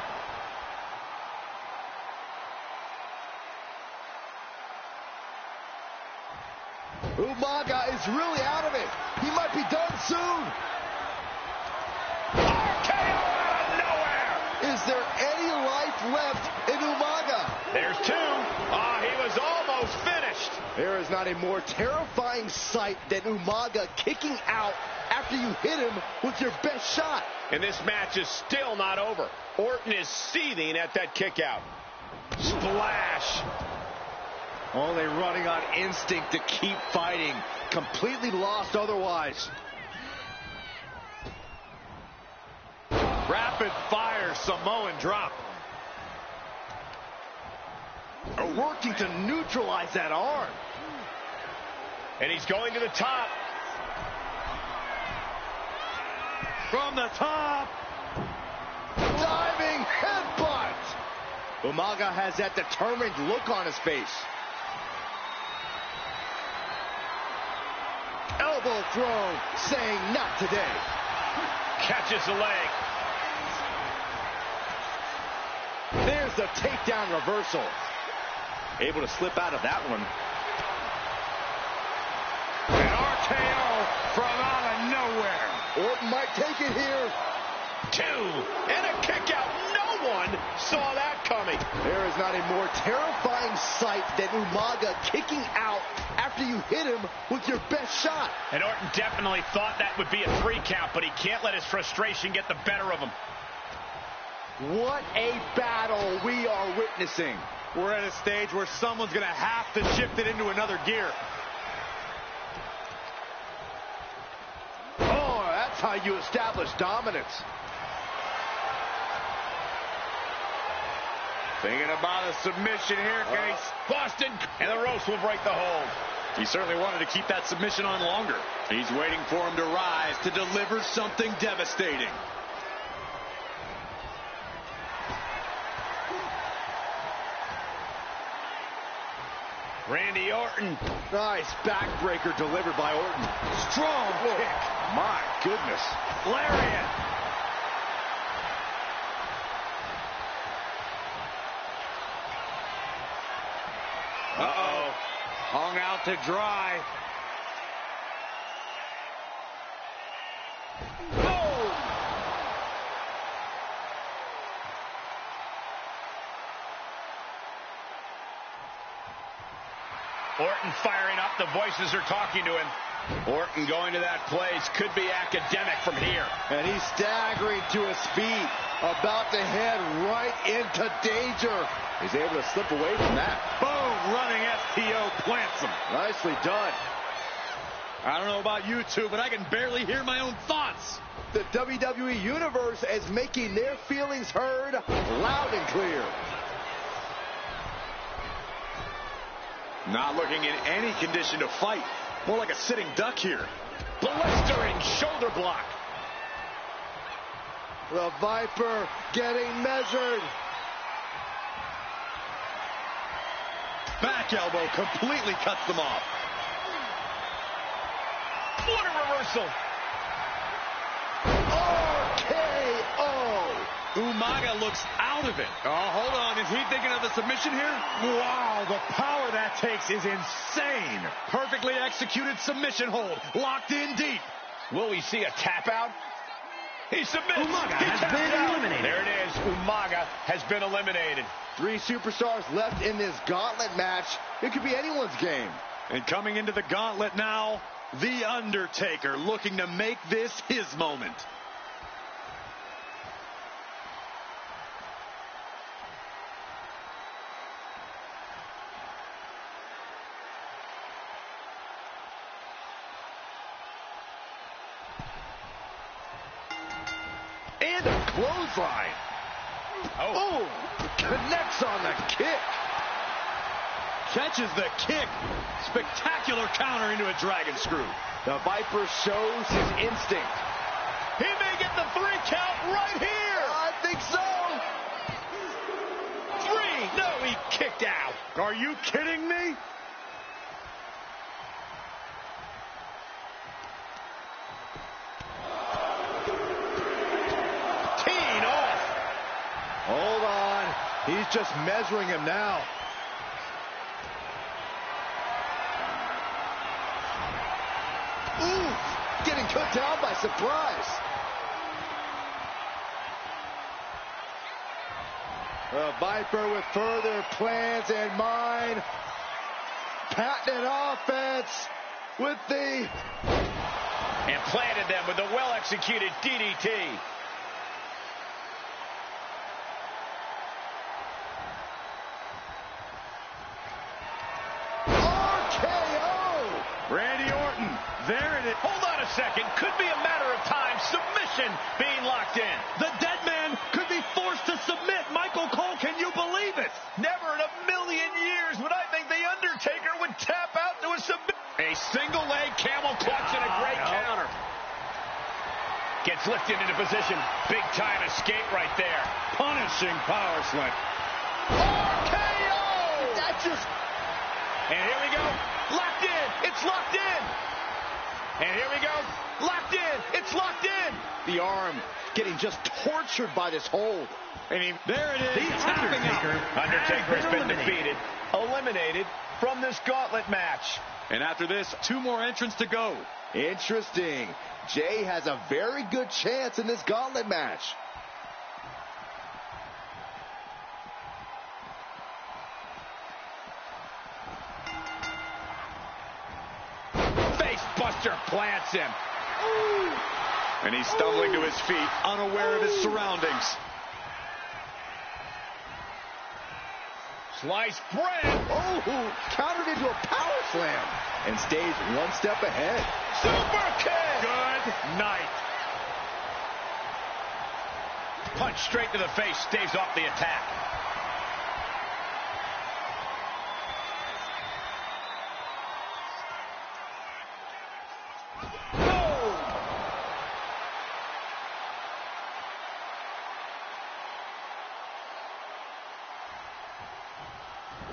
Umaga is really out of it. He might be done soon. RKO out of nowhere. Is there any life left in Umaga? There's two. He was almost finished. There is not a more terrifying sight than Umaga kicking out after you hit him with your best shot. And this match is still not over. Orton is seething at that kick out. Splash. Only running on instinct to keep fighting. Completely lost otherwise. Rapid fire Samoan drop. Working to neutralize that arm. And he's going to the top. From the top. Diving headbutt. Umaga has that determined look on his face. Elbow throw, saying not today. Catches the leg. There's the takedown reversal. Able to slip out of that one. An RKO from out of nowhere. Orton might take it here. Two. And a kick out. No one saw that coming. There is not a more terrifying sight than Umaga kicking out after you hit him with your best shot. And Orton definitely thought that would be a 3 count, but he can't let his frustration get the better of him. What a battle we are witnessing. We're at a stage where someone's going to have to shift it into another gear. Oh, that's how you establish dominance. Thinking about a submission here, Case. Boston, and the ropes will break the hold. He certainly wanted to keep that submission on longer. He's waiting for him to rise to deliver something devastating. Randy Orton. Nice backbreaker delivered by Orton. Strong kick. My goodness. Lariat. Uh-oh. Hung out to dry. Orton firing up. The voices are talking to him. Orton going to that place. Could be academic from here. And he's staggering to his feet. About to head right into danger. He's able to slip away from that. Boom! Running STO plants him. Nicely done. I don't know about you two, but I can barely hear my own thoughts. The WWE Universe is making their feelings heard loud and clear. Not looking in any condition to fight. More like a sitting duck here. Blistering shoulder block. The Viper getting measured. Back elbow completely cuts them off. What a reversal. RKO. Umaga looks out of it. Oh, hold on. Is he thinking of the submission here? Wow, the power that takes is insane. Perfectly executed submission hold. Locked in deep. Will we see a tap out? He submits. Umaga He has taps been out. eliminated. There it is. Umaga has been eliminated. 3 superstars left in this gauntlet match. It could be anyone's game. And coming into the gauntlet now, The Undertaker looking to make this his moment. And a clothesline. Oh, connects on the kick. Catches the kick. Spectacular counter into a dragon screw. The Viper shows his instinct. He may get the 3 count right here. I think so. 3. No, he kicked out. Are you kidding me? Teeing off. Hold on. He's just measuring him now. Ooh, getting cut down by surprise. The Viper with further plans in mind. Patented offense with the... And planted them with a well-executed DDT. Randy Orton, there it is. Hold on a second. Could be a matter of time. Submission being locked in. The dead man could be forced to submit. Michael Cole, can you believe it? Never in a million years would I think The Undertaker would tap out to a submission. A single leg camel clutch and a great counter. Gets lifted into position. Big time escape right there. Punishing power slam. RKO! That just... And here we go. Locked in. It's locked in. And here we go. Locked in. It's locked in. The arm getting just tortured by this hold. And there it is. The Undertaker Undertaker has been eliminated. eliminated from this gauntlet match. And after this, 2 more entrants to go. Interesting. Jay has a very good chance in this gauntlet match. Facebuster plants him. Ooh. And he's stumbling to his feet, unaware of his surroundings. Sliced bread. Oh, countered into a power slam and stays 1 step ahead. Super kick. Good night. Punch straight to the face. Staves off the attack.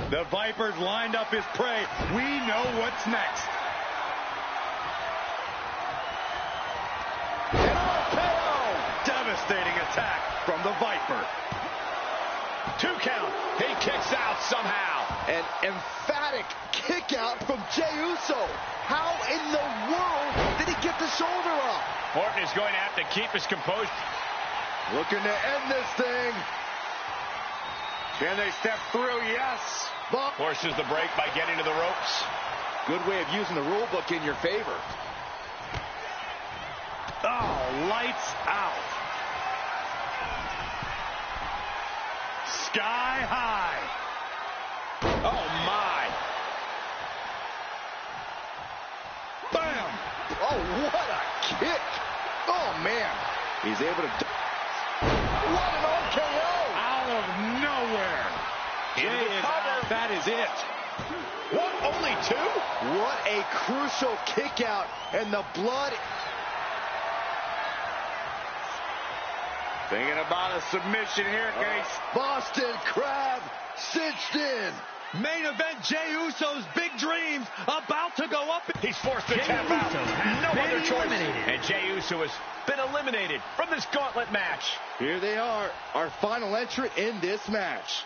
The Viper's lined up his prey. We know what's next. And RKO! Devastating attack from the Viper. 2 count. He kicks out somehow. An emphatic kick out from Jey Uso. How in the world did he get the shoulder up? Orton is going to have to keep his composure. Looking to end this thing. Can they step through? Yes. But Forces the break by getting to the ropes. good way of using the rule book in your favor. Oh, lights out. Sky high. Oh, my. Bam. Oh, what a kick. Oh, man. He's able to... What an RKO. Out of nowhere. Into Jay the is cover. out. That is it. What, only 2? What a crucial kick out, and the blood. Thinking about a submission here, Case. Boston Crab cinched in. Main event, Jey Uso's big dreams about to go up. He's forced to tap out. No other choice. And Jey Uso has been eliminated from this gauntlet match. Here they are, our final entrant in this match.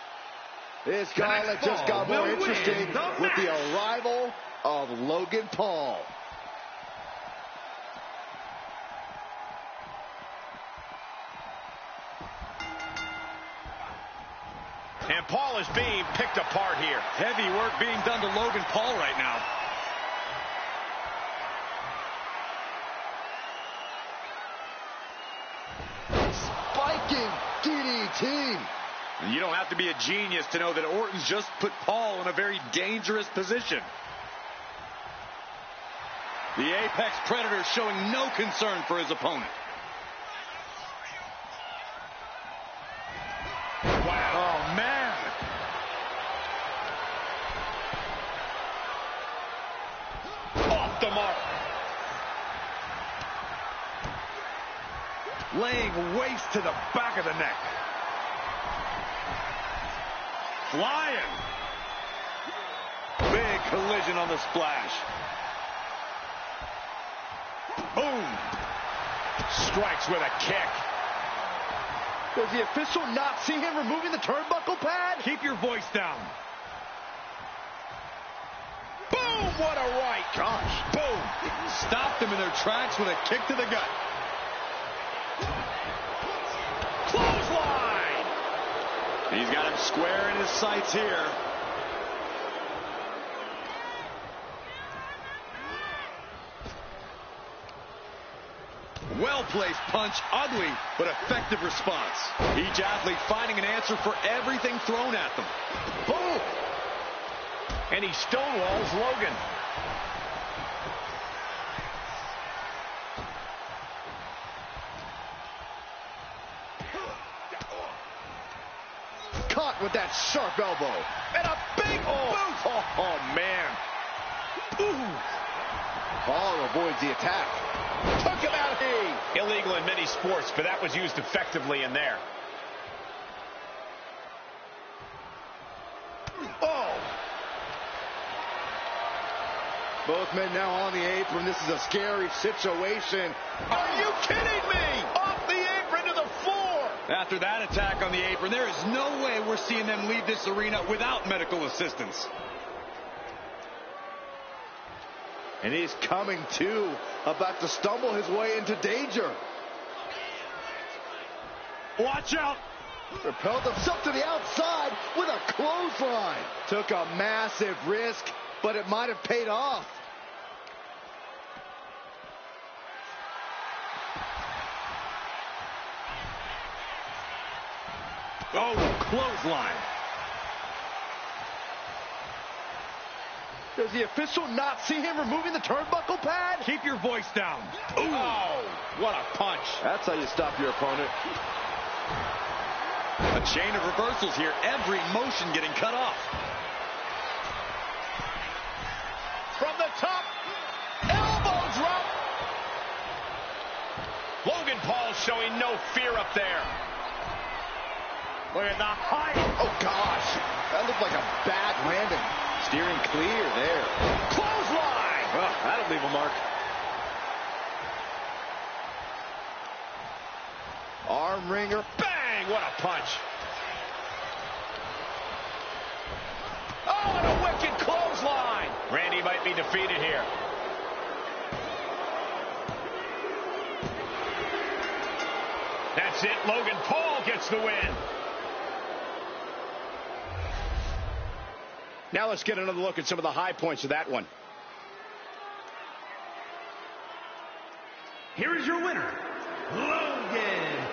This gauntlet just got more interesting with the arrival of Logan Paul. And Paul is being picked apart here. Heavy work being done to Logan Paul right now. Spiking DDT. And you don't have to be a genius to know that Orton's just put Paul in a very dangerous position. The Apex Predator showing no concern for his opponent. Wow. Oh, man. Off the mark. Laying waste to the back of the neck. Flying. Big collision on the splash. Boom. Strikes with a kick. Does the official not see him removing the turnbuckle pad? Keep your voice down. Boom, what a right. Gosh. Boom. Stopped them in their tracks with a kick to the gut. Clothesline. He's got him square in his sights here. Well-placed punch, ugly but effective response. Each athlete finding an answer for everything thrown at them. Boom. And he stonewalls Logan. Caught with that sharp elbow. And a big boot. Oh, man. Ooh. Paul avoids the attack. Took him out of here. Illegal in many sports, but that was used effectively in there. Oh. Both men now on the apron. This is a scary situation. Are you kidding me? Off the apron to the floor. After that attack on the apron, there is no way we're seeing them leave this arena without medical assistance. And he's coming to, about to stumble his way into danger. Watch out. Propelled himself to the outside with a clothesline. Took a massive risk, but it might have paid off. Oh, clothesline. Does the official not see him removing the turnbuckle pad? Keep your voice down. Ooh. Oh, what a punch. That's how you stop your opponent. A chain of reversals here. Every motion getting cut off. From the top. Elbow drop. Logan Paul showing no fear up there. Look at the height. Oh, gosh. That looked like a bad landing. Steering clear there. Clothesline. Oh, that'll leave a mark. Arm wringer. Bang, what a punch. Oh, and a wicked clothesline. Randy might be defeated here. That's it. Logan Paul gets the win. Now let's get another look at some of the high points of that one. Here is your winner, Logan